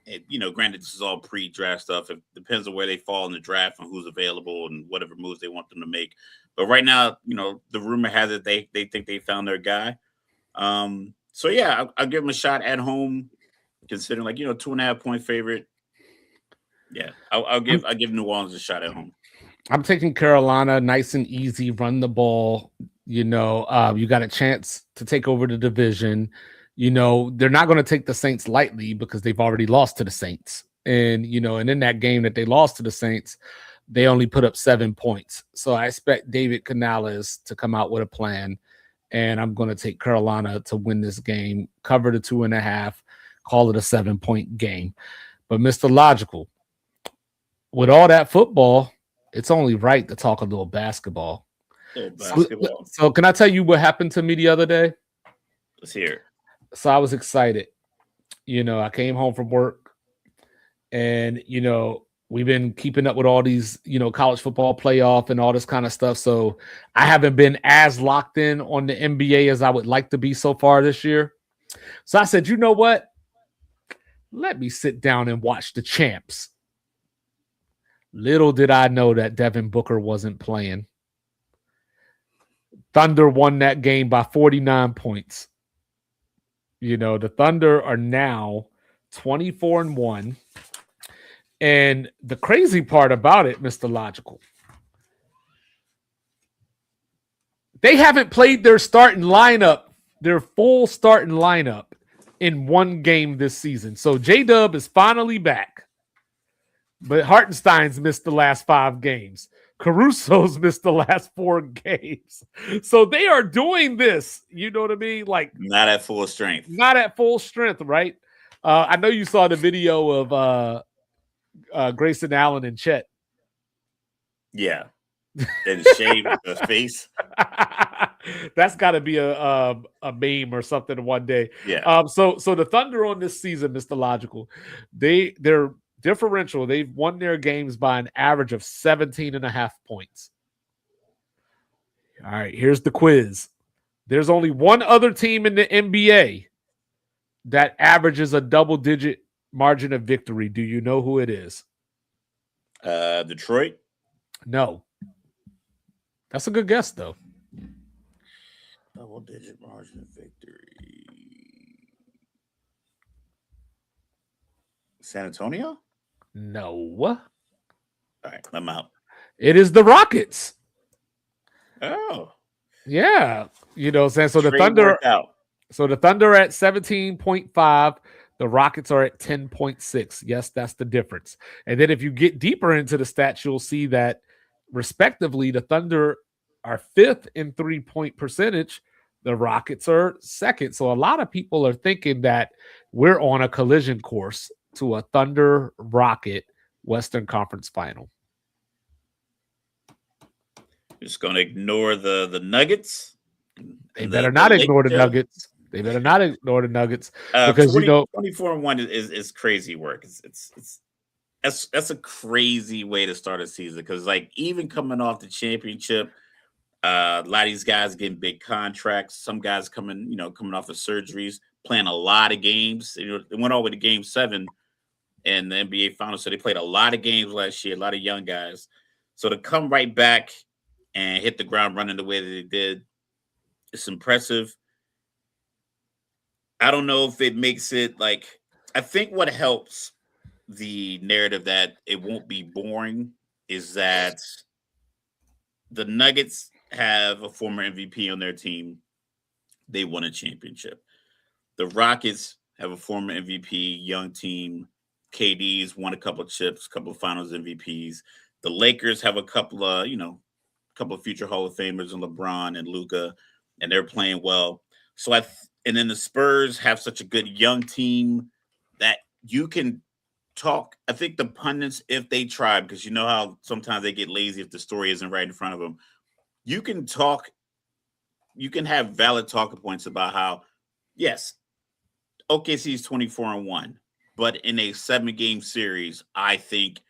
And, granted, this is all pre-draft stuff. It depends on where they fall in the draft and who's available and whatever moves they want them to make. But right now, the rumor has it they think they found their guy. So yeah, I'll give them a shot at home, considering 2.5-point favorite. Yeah, I'll give New Orleans a shot at home. I'm taking Carolina, nice and easy, run the ball. You got a chance to take over the division. They're not going to take the Saints lightly because they've already lost to the Saints. And, and in that game that they lost to the Saints, they only put up 7 points. So I expect David Canales to come out with a plan. And I'm going to take Carolina to win this game, cover the 2.5, call it a 7-point game. But Mr. Logical, with all that football, it's only right to talk a little basketball. So can I tell you what happened to me the other day? Let's hear it. So I was excited. I came home from work and, we've been keeping up with all these, college football playoff and all this kind of stuff. So I haven't been as locked in on the NBA as I would like to be so far this year. So I said, you know what? Let me sit down and watch the champs. Little did I know that Devin Booker wasn't playing. Thunder won that game by 49 points. The Thunder are now 24-1. And the crazy part about it, Mr. Logical, they haven't played their starting lineup their full starting lineup in one game this season. So J-Dub is finally back. But Hartenstein's missed the last 5 games. Caruso's missed the last 4 games. So they are doing this. You know what I mean? Like not at full strength. Not at full strength, right? I know you saw the video of Grayson Allen and Chet. Yeah. And shave the face. That's got to be a meme or something one day. Yeah. So the Thunder on this season, Mr. Logical, they're differential. They've won their games by an average of 17.5 points. All right, here's the quiz. There's only one other team in the NBA that averages a double-digit margin of victory. Do you know who it is? Detroit? No. That's a good guess, though. Double-digit margin of victory. San Antonio? No. All right, I'm out. It is the Rockets. Oh. Yeah. You know what I'm saying? So the Trade Thunder worked out. So the Thunder are at 17.5. The Rockets are at 10.6. Yes, that's the difference. And then if you get deeper into the stats, you'll see that respectively, the Thunder are 5th in 3-point percentage. The Rockets are 2nd. So a lot of people are thinking that we're on a collision course to a Thunder Rocket Western Conference final. Just going to ignore the Nuggets. They better not ignore the Nuggets. They better not ignore the Nuggets because 24-1 is crazy work. That's a crazy way to start a season because like even coming off the championship, a lot of these guys getting big contracts. Some guys coming off of surgeries, playing a lot of games. They went all the way to Game 7 in the NBA Finals, so they played a lot of games last year. A lot of young guys. So to come right back and hit the ground running the way that they did, it's impressive. I don't know if it makes it like I think what helps the narrative that it won't be boring is that the Nuggets have a former MVP on their team. They won a championship. The Rockets have a former MVP, young team. KD's won a couple of chips, a couple of finals MVPs. The Lakers have a couple of future Hall of Famers in LeBron and Luka, and they're playing well. So and then the Spurs have such a good young team that you can talk. I think the pundits, if they try, because you know how sometimes they get lazy if the story isn't right in front of them, you can have valid talking points about how, yes, OKC is 24-1, but in a 7-game series, I think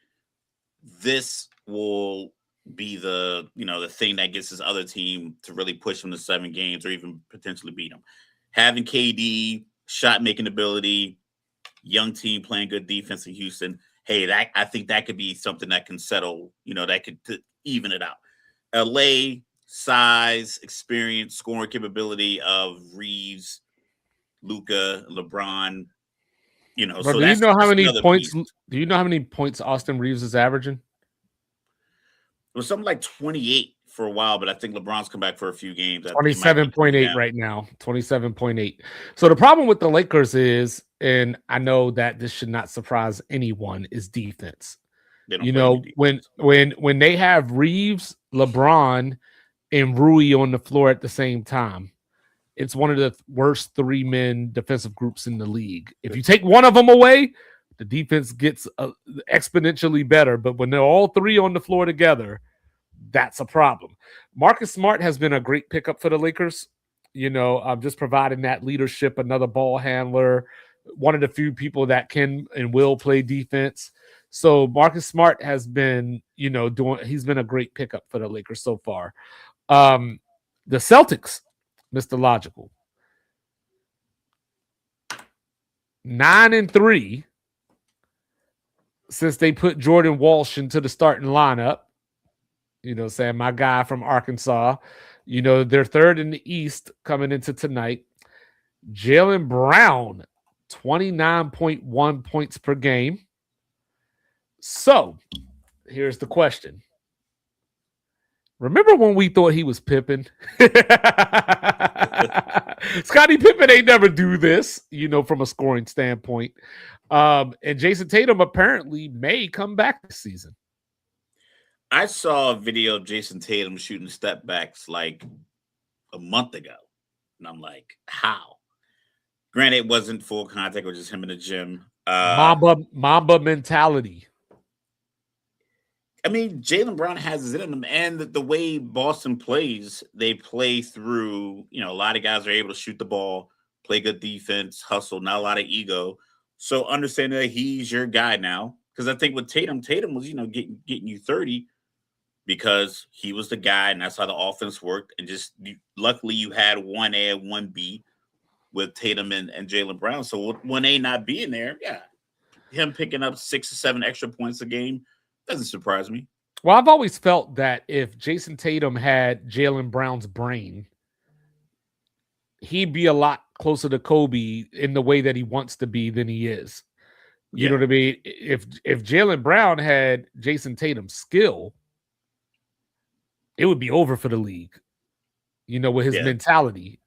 this will be the thing that gets this other team to really push them to 7 games or even potentially beat them. Having KD, shot making ability, young team playing good defense in Houston. Hey, I think that could be something that can settle, that could even it out. LA, size, experience, scoring capability of Reeves, Luka, LeBron. But so do you know how many points? Piece. Do you know how many points Austin Reeves is averaging? It was something like 28 for a while, but I think LeBron's come back for a few games. 27.8 right now. 27.8. So the problem with the Lakers is, and I know that this should not surprise anyone, is defense. When they have Reeves, LeBron, and Rui on the floor at the same time, it's one of the worst 3-man defensive groups in the league. If you take one of them away, the defense gets exponentially better. But when they're all 3 on the floor together, that's a problem. Marcus Smart has been a great pickup for the Lakers. Just providing that leadership, another ball handler, one of the few people that can and will play defense. So Marcus Smart has been, he's been a great pickup for the Lakers so far. The Celtics, Mr. Logical, 9-3 since they put Jordan Walsh into the starting lineup. Saying my guy from Arkansas, they're 3rd in the East coming into tonight. Jaylen Brown, 29.1 points per game. So here's the question. Remember when we thought he was Pippen? Scottie Pippen ain't never do this, from a scoring standpoint. And Jason Tatum apparently may come back this season. I saw a video of Jason Tatum shooting step backs like a month ago. And I'm like, how? Granted, it wasn't full contact, it was just him in the gym. Mamba mentality. I mean, Jaylen Brown has it in him, and the way Boston plays, they play through. A lot of guys are able to shoot the ball, play good defense, hustle, not a lot of ego. So understanding that he's your guy now, because I think with Tatum was getting you 30 because he was the guy, and that's how the offense worked. And luckily you had 1A and 1B with Tatum and Jaylen Brown. So 1A not being there, yeah, him picking up 6 or 7 extra points a game doesn't surprise me. Well, I've always felt that if Jason Tatum had Jaylen Brown's brain, he'd be a lot closer to Kobe in the way that he wants to be than he is. You know what I mean? If Jaylen Brown had Jason Tatum's skill, it would be over for the league. With his mentality,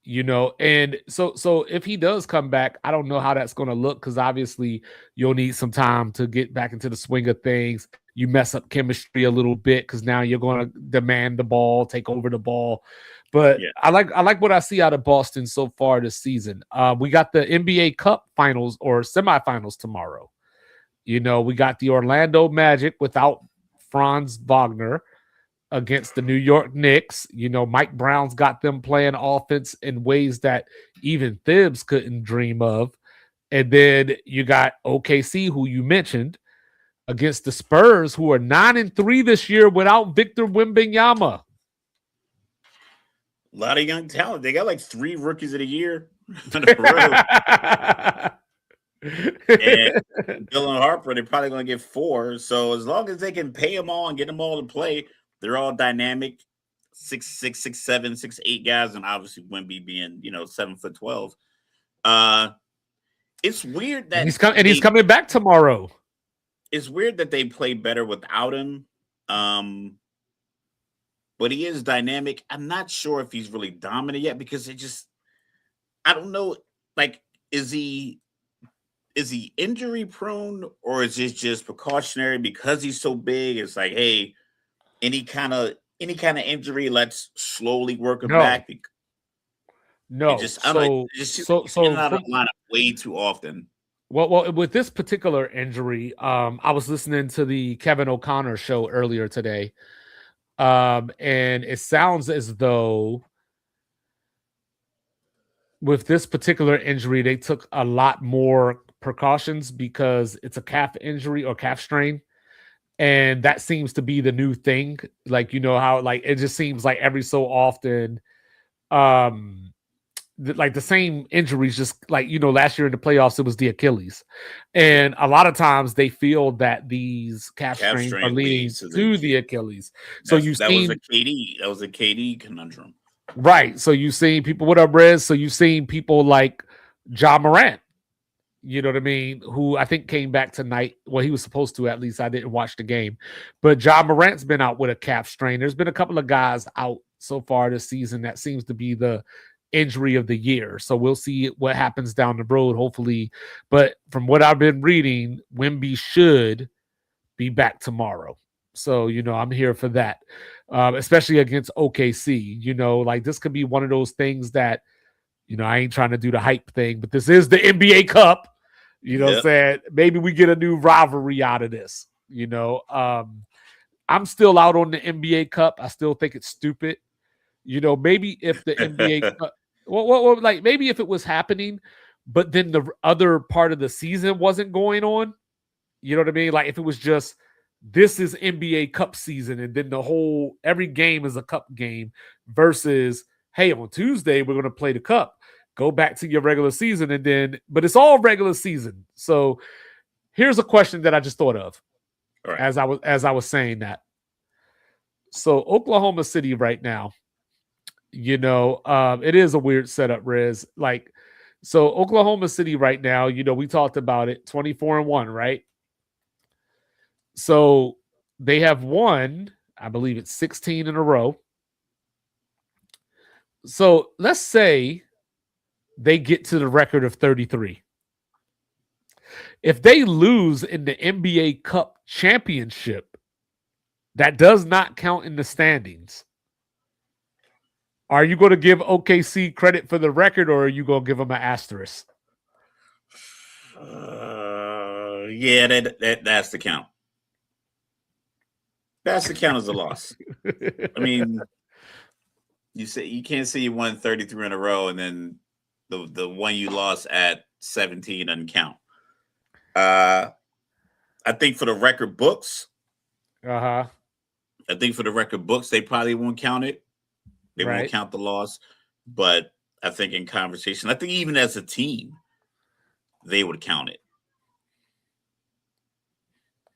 and so if he does come back, I don't know how that's going to look, because obviously you'll need some time to get back into the swing of things. You mess up chemistry a little bit because now you're going to demand the ball, take over the ball. But I like what I see out of Boston so far this season. We got the NBA Cup finals or semifinals tomorrow. We got the Orlando Magic without Franz Wagner against the New York Knicks. Mike Brown's got them playing offense in ways that even Thibs couldn't dream of. And then you got OKC, who you mentioned, against the Spurs, who are 9-3 this year without Victor Wembanyama. A lot of young talent. They got like 3 rookies of the year in a row. And Dylan Harper, they're probably going to get 4. So as long as they can pay them all and get them all to play, they're all dynamic, 6'6", 6'7", 6'8" guys, and obviously Wemby being 7'12". It's weird that he's coming back tomorrow. It's weird that they play better without him, but he is dynamic. I'm not sure if he's really dominant yet, because I don't know. Like, is he injury prone, or is this just precautionary because he's so big? It's like, hey, any kind of injury, let's slowly work him back. No, so out of line way too often. Well, with this particular injury, I was listening to the Kevin O'Connor show earlier today, and it sounds as though with this particular injury, they took a lot more precautions because it's a calf injury or calf strain. And that seems to be the new thing. Like, how like it just seems like every so often, like the same injuries, just like, last year in the playoffs, it was the Achilles. And a lot of times they feel that these calf strains are leading to the Achilles. So that was a KD conundrum. Right. So you've seen people, what up, Rez? So you've seen people like Ja Morant, you know what I mean, who I think came back tonight. Well, he was supposed to, at least. I didn't watch the game. But Ja Morant's been out with a calf strain. There's been a couple of guys out so far this season that seems to be the injury of the year. So we'll see what happens down the road, hopefully. But from what I've been reading, Wemby should be back tomorrow. So, I'm here for that, especially against OKC. Like, this could be one of those things that, I ain't trying to do the hype thing, but this is the NBA Cup. What I'm saying? Maybe we get a new rivalry out of this. I'm still out on the NBA Cup. I still think it's stupid. Maybe if the NBA Cup, like maybe if it was happening, but then the other part of the season wasn't going on. You know what I mean? Like if it was just, this is NBA Cup season, and then every game is a cup game versus, hey, on Tuesday, we're going to play the cup. Go back to your regular season, but it's all regular season. So here's a question that I just thought of as I was saying that. So Oklahoma City right now, it is a weird setup, Riz. Like, so Oklahoma City right now, we talked about it, 24-1, right? So they have won, I believe it's 16 in a row. So let's say they get to the record of 33. If they lose in the NBA Cup championship, that does not count in the standings. Are you going to give OKC credit for the record, or are you going to give them an asterisk? Yeah, that's the count. That's the count as a loss. I mean, you can't say you won 33 in a row and then the one you lost at 17 doesn't count. I think for the record books, Uh-huh. I think for the record books, they probably won't count it. They Right. won't count the loss. But I think in conversation, I think even as a team, they would count it.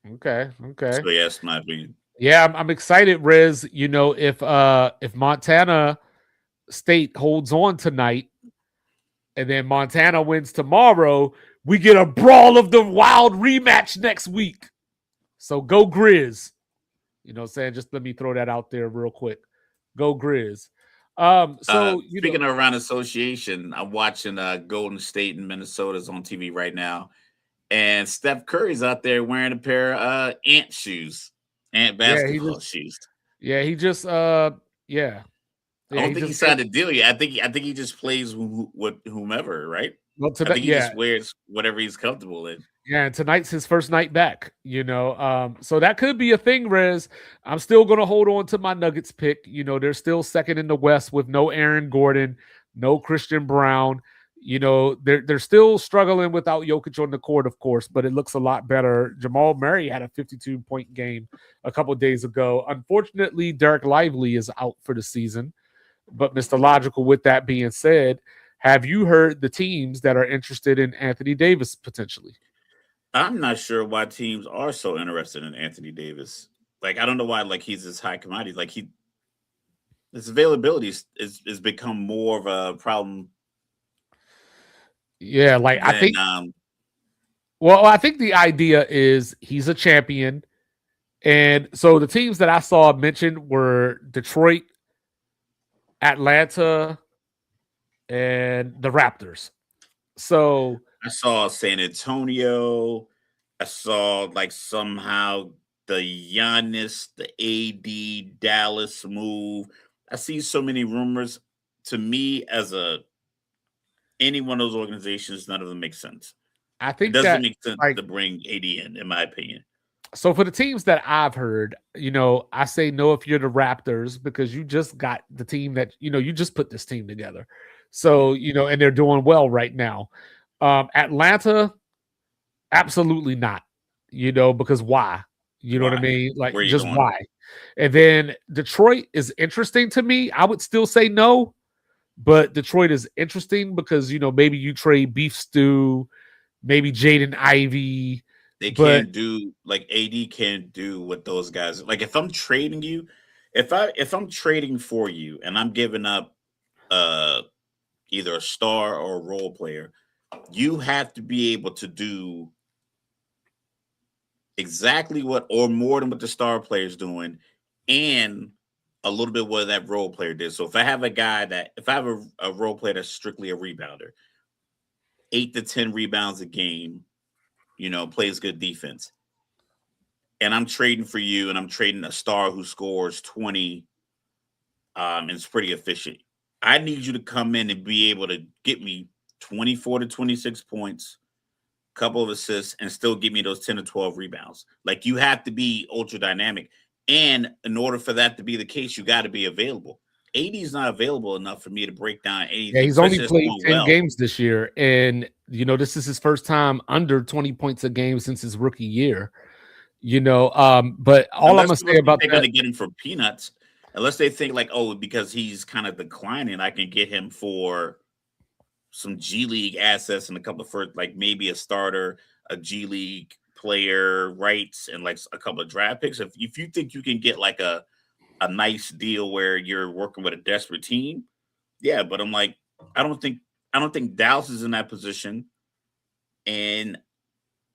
Okay. So yeah, that's my opinion. Yeah, I'm excited, Riz. You know, if Montana State holds on tonight and then Montana wins tomorrow, we get a Brawl of the Wild rematch next week. So go Grizz. You know what I'm saying? Just let me throw that out there real quick. Go Grizz. Speaking of around association, I'm watching Golden State and Minnesota's on TV right now. And Steph Curry's out there wearing a pair of Ant shoes. Ant basketball shoes. Yeah, he just yeah. I don't think he signed a deal yet. I think he just plays with whomever, right? Well, I think he just wears whatever he's comfortable in. Yeah, and tonight's his first night back, you know. So that could be a thing, Rez. I'm still gonna hold on to my Nuggets pick. You know, they're still second in the West with no Aaron Gordon, no Christian Brown. You know, they're still struggling without Jokic on the court, of course, but it looks a lot better. Jamal Murray had a 52-point game a couple of days ago. Unfortunately, Derek Lively is out for the season. But Mr. Logical, with that being said, have you heard the teams that are interested in Anthony Davis potentially? I'm not sure why teams are so interested in Anthony Davis. Like, I don't know why. Like, he's this high commodity. Like, his availability is become more of a problem. Yeah, like I think. Well, I think the idea is he's a champion, and so the teams that I saw mentioned were Detroit, Atlanta, and the Raptors. So I saw San Antonio. I saw like somehow the Giannis, the AD Dallas move. I see so many rumors. To me, as any one of those organizations, none of them make sense. I think it doesn't make sense to bring AD in my opinion. So for the teams that I've heard, you know, I say no if you're the Raptors because you just got the team that, you know, you just put this team together. So, you know, and they're doing well right now. Atlanta, absolutely not, you know, because why? You know what I mean? Like, just why? And then Detroit is interesting to me. I would still say no, but Detroit is interesting because, you know, maybe you trade Beef Stew, maybe Jaden Ivey. They can't do like AD can't do what those guys like. If I'm trading you, if I'm trading for you and I'm giving up either a star or a role player, you have to be able to do exactly what or more than what the star player is doing and a little bit what that role player did. So if I have a role player that's strictly a rebounder, 8 to 10 rebounds a game, you know, plays good defense, and I'm trading for you and I'm trading a star who scores 20 and is pretty efficient, I need you to come in and be able to get me 24 to 26 points, couple of assists, and still give me those 10 to 12 rebounds. Like, you have to be ultra dynamic. And in order for that to be the case, you got to be available. AD is not available enough for me to break down anything. Yeah, he's only played 10 games this year. And, you know, this is his first time under 20 points a game since his rookie year. You know, but all I'm going to say about they're going to get him for peanuts, unless they think like, oh, because he's kind of declining, I can get him for some G League assets and a couple of first, like maybe a starter, a G League player rights, and like a couple of draft picks. If you think you can get like a nice deal where you're working with a desperate team, yeah. But I'm like, I don't think Dallas is in that position, and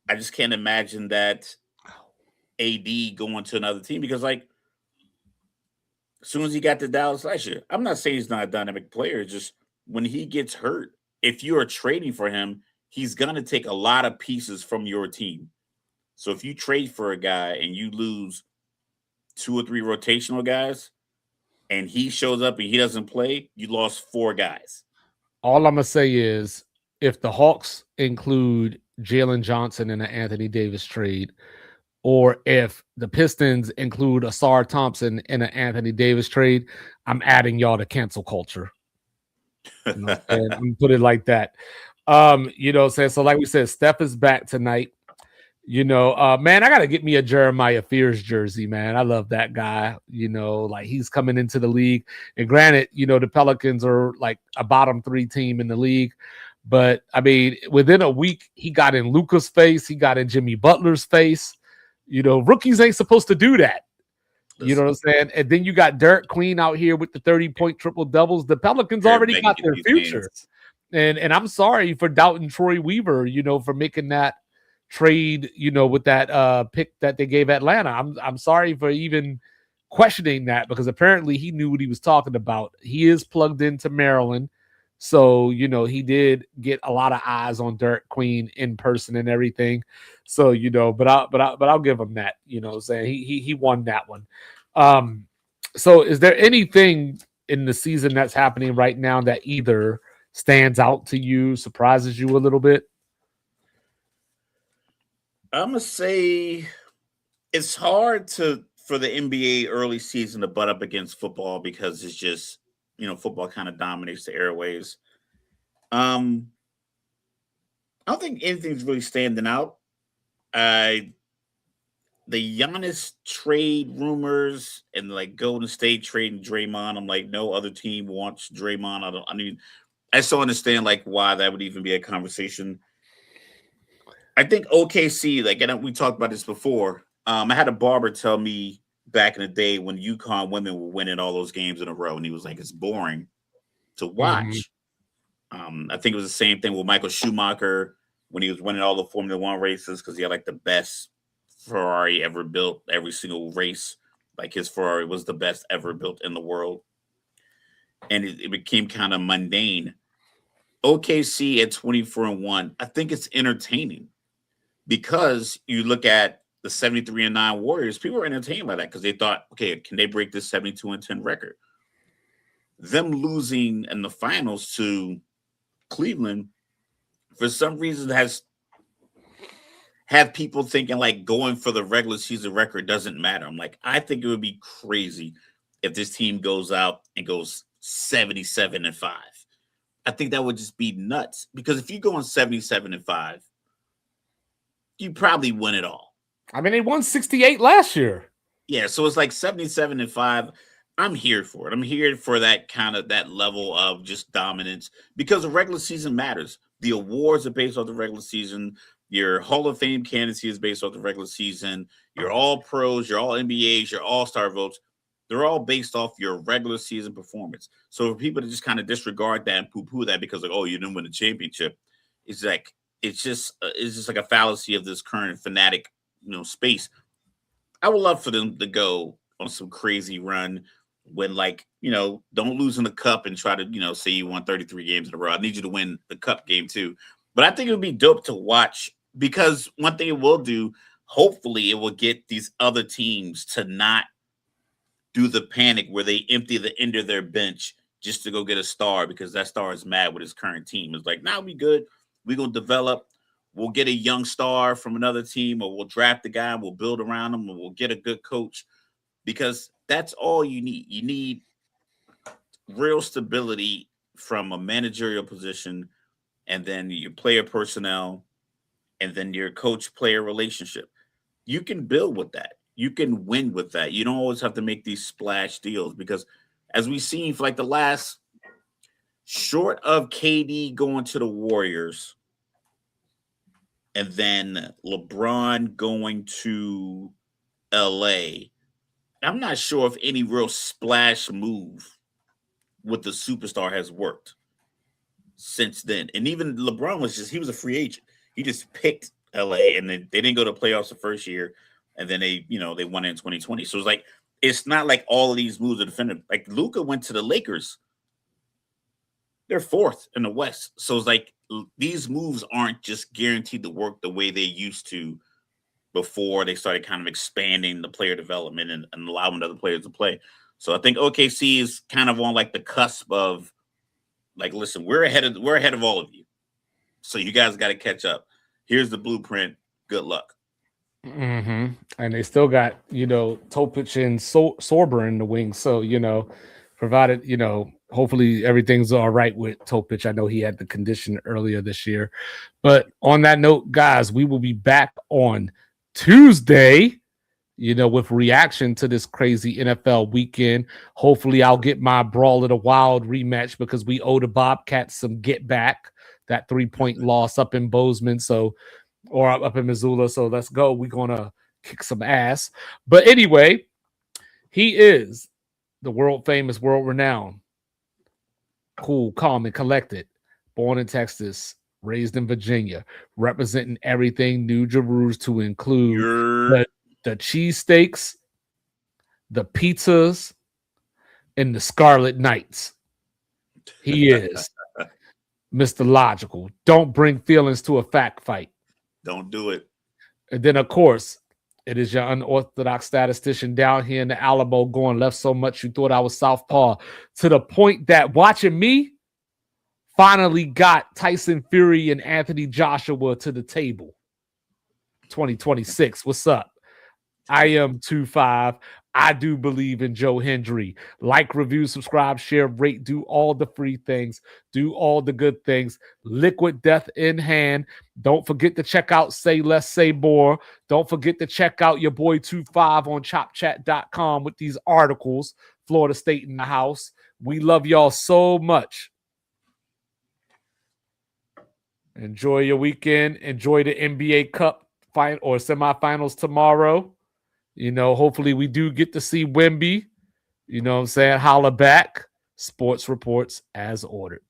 I just can't imagine that AD going to another team because like as soon as he got to Dallas last year, I'm not saying he's not a dynamic player. It's just when he gets hurt, if you are trading for him, he's gonna take a lot of pieces from your team. So if you trade for a guy and you lose 2 or 3 rotational guys, and he shows up and he doesn't play, you lost 4 guys. All I'm gonna say is if the Hawks include Jalen Johnson in an Anthony Davis trade, or if the Pistons include Asar Thompson in an Anthony Davis trade, I'm adding y'all to cancel culture. You know what I'm saying? I'm gonna put it like that. You know what I'm saying? So, like we said, Steph is back tonight. You know, man, I gotta get me a Jeremiah Fears jersey, man. I love that guy. You know, like he's coming into the league. And granted, you know, the Pelicans are like a bottom 3 team in the league. But I mean, within a week, he got in Luka's face, he got in Jimmy Butler's face. You know, rookies ain't supposed to do that. You know what I'm saying? And then you got Derek Queen out here with the 30-point triple doubles. The Pelicans already got their future. And I'm sorry for doubting Troy Weaver, you know, for making that trade, you know, with that pick that they gave Atlanta. I'm sorry for even questioning that, because apparently he knew what he was talking about. He is plugged into Maryland. So, you know, he did get a lot of eyes on Derek Queen in person and everything. So, you know, but I'll give him that, you know, saying he won that one. So is there anything in the season that's happening right now that either stands out to you, surprises you a little bit? I'm gonna say it's hard for the NBA early season to butt up against football because it's just, you know, football kind of dominates the airwaves. I don't think anything's really standing out. The Giannis trade rumors and like Golden State trading Draymond. I'm like, no other team wants Draymond. I still understand like why that would even be a conversation. I think OKC, like, and we talked about this before. I had a barber tell me back in the day when UConn women were winning all those games in a row, and he was like, it's boring to watch. I think it was the same thing with Michael Schumacher when he was winning all the Formula One races because he had like the best Ferrari ever built every single race. Like his Ferrari was the best ever built in the world. And it became kind of mundane. OKC at 24-1, I think it's entertaining because you look at the 73-9 Warriors, people were entertained by that because they thought, okay, can they break this 72-10 record? Them losing in the finals to Cleveland, for some reason, has have people thinking like going for the regular season record doesn't matter. I'm like, I think it would be crazy if this team goes out and goes 77-5. I think that would just be nuts because if you go on 77-5, you probably win it all. I mean, they won 68 last year. Yeah, so it's like 77-5. I'm here for it. I'm here for that kind of that level of just dominance because the regular season matters. The awards are based off the regular season. Your Hall of Fame candidacy is based off the regular season. Your all pros, your all NBAs, your all-star votes, they're all based off your regular season performance. So for people to just kind of disregard that and poo-poo that because like, oh, you didn't win the championship, it's like it's just like a fallacy of this current fanatic, space. I would love for them to go on some crazy run when, like, don't lose in the cup and try to, say you won 33 games in a row. I need you to win the cup game too. But I think it would be dope to watch because one thing it will do, hopefully it will get these other teams to not do the panic where they empty the end of their bench just to go get a star because that star is mad with his current team. It's like, nah, we good. We're going to develop. We'll get a young star from another team or we'll draft the guy. We'll build around him and we'll get a good coach because that's all you need. You need real stability from a managerial position and then your player personnel and then your coach-player relationship. You can build with that. You can win with that. You don't always have to make these splash deals because as we've seen for like the last short of KD going to the Warriors and then LeBron going to LA, I'm not sure if any real splash move with the superstar has worked since then. And even LeBron he was a free agent. He just picked LA and then they didn't go to playoffs the first year. And then they won in 2020. So it's not like all of these moves are defended. Like Luka went to the Lakers They're fourth in the West. So it's like these moves aren't just guaranteed to work the way they used to before they started kind of expanding the player development and allowing other players to play. So I think OKC is kind of on like the cusp of like, listen, we're ahead of all of you. So you guys got to catch up. Here's the blueprint. Good luck. Mm-hmm. And they still got, Topic and Sorber in the wings. So, provided, hopefully everything's all right with Topic. I know he had the condition earlier this year. But on that note, guys, we will be back on Tuesday, with reaction to this crazy NFL weekend. Hopefully I'll get my Brawl of the Wild rematch because we owe the Bobcats some get back, that 3-point loss up in Bozeman. Or up in Missoula. So let's go. We're going to kick some ass. But anyway, he is the world famous, world renowned, cool, calm, and collected, born in Texas, raised in Virginia, representing everything New Jerusalem to include the cheesesteaks, the pizzas, and the Scarlet Knights. He is Mr. Logical. Don't bring feelings to a fact fight. Don't do it. And then, of course, it is your unorthodox statistician down here in the Alamo going left so much you thought I was southpaw, to the point that watching me finally got Tyson Fury and Anthony Joshua to the table. 2026. What's up? I am 2-5. I do believe in Joe Hendry. Like, review, subscribe, share, rate, do all the free things, do all the good things. Liquid death in hand. Don't forget to check out Say Less, Say More. Don't forget to check out your boy 2-5 on chopchat.com with these articles. Florida State in the house. We love y'all so much. Enjoy your weekend. Enjoy the NBA Cup or semifinals tomorrow. Hopefully we do get to see Wemby. You know what I'm saying? Holla back. Sports reports as ordered.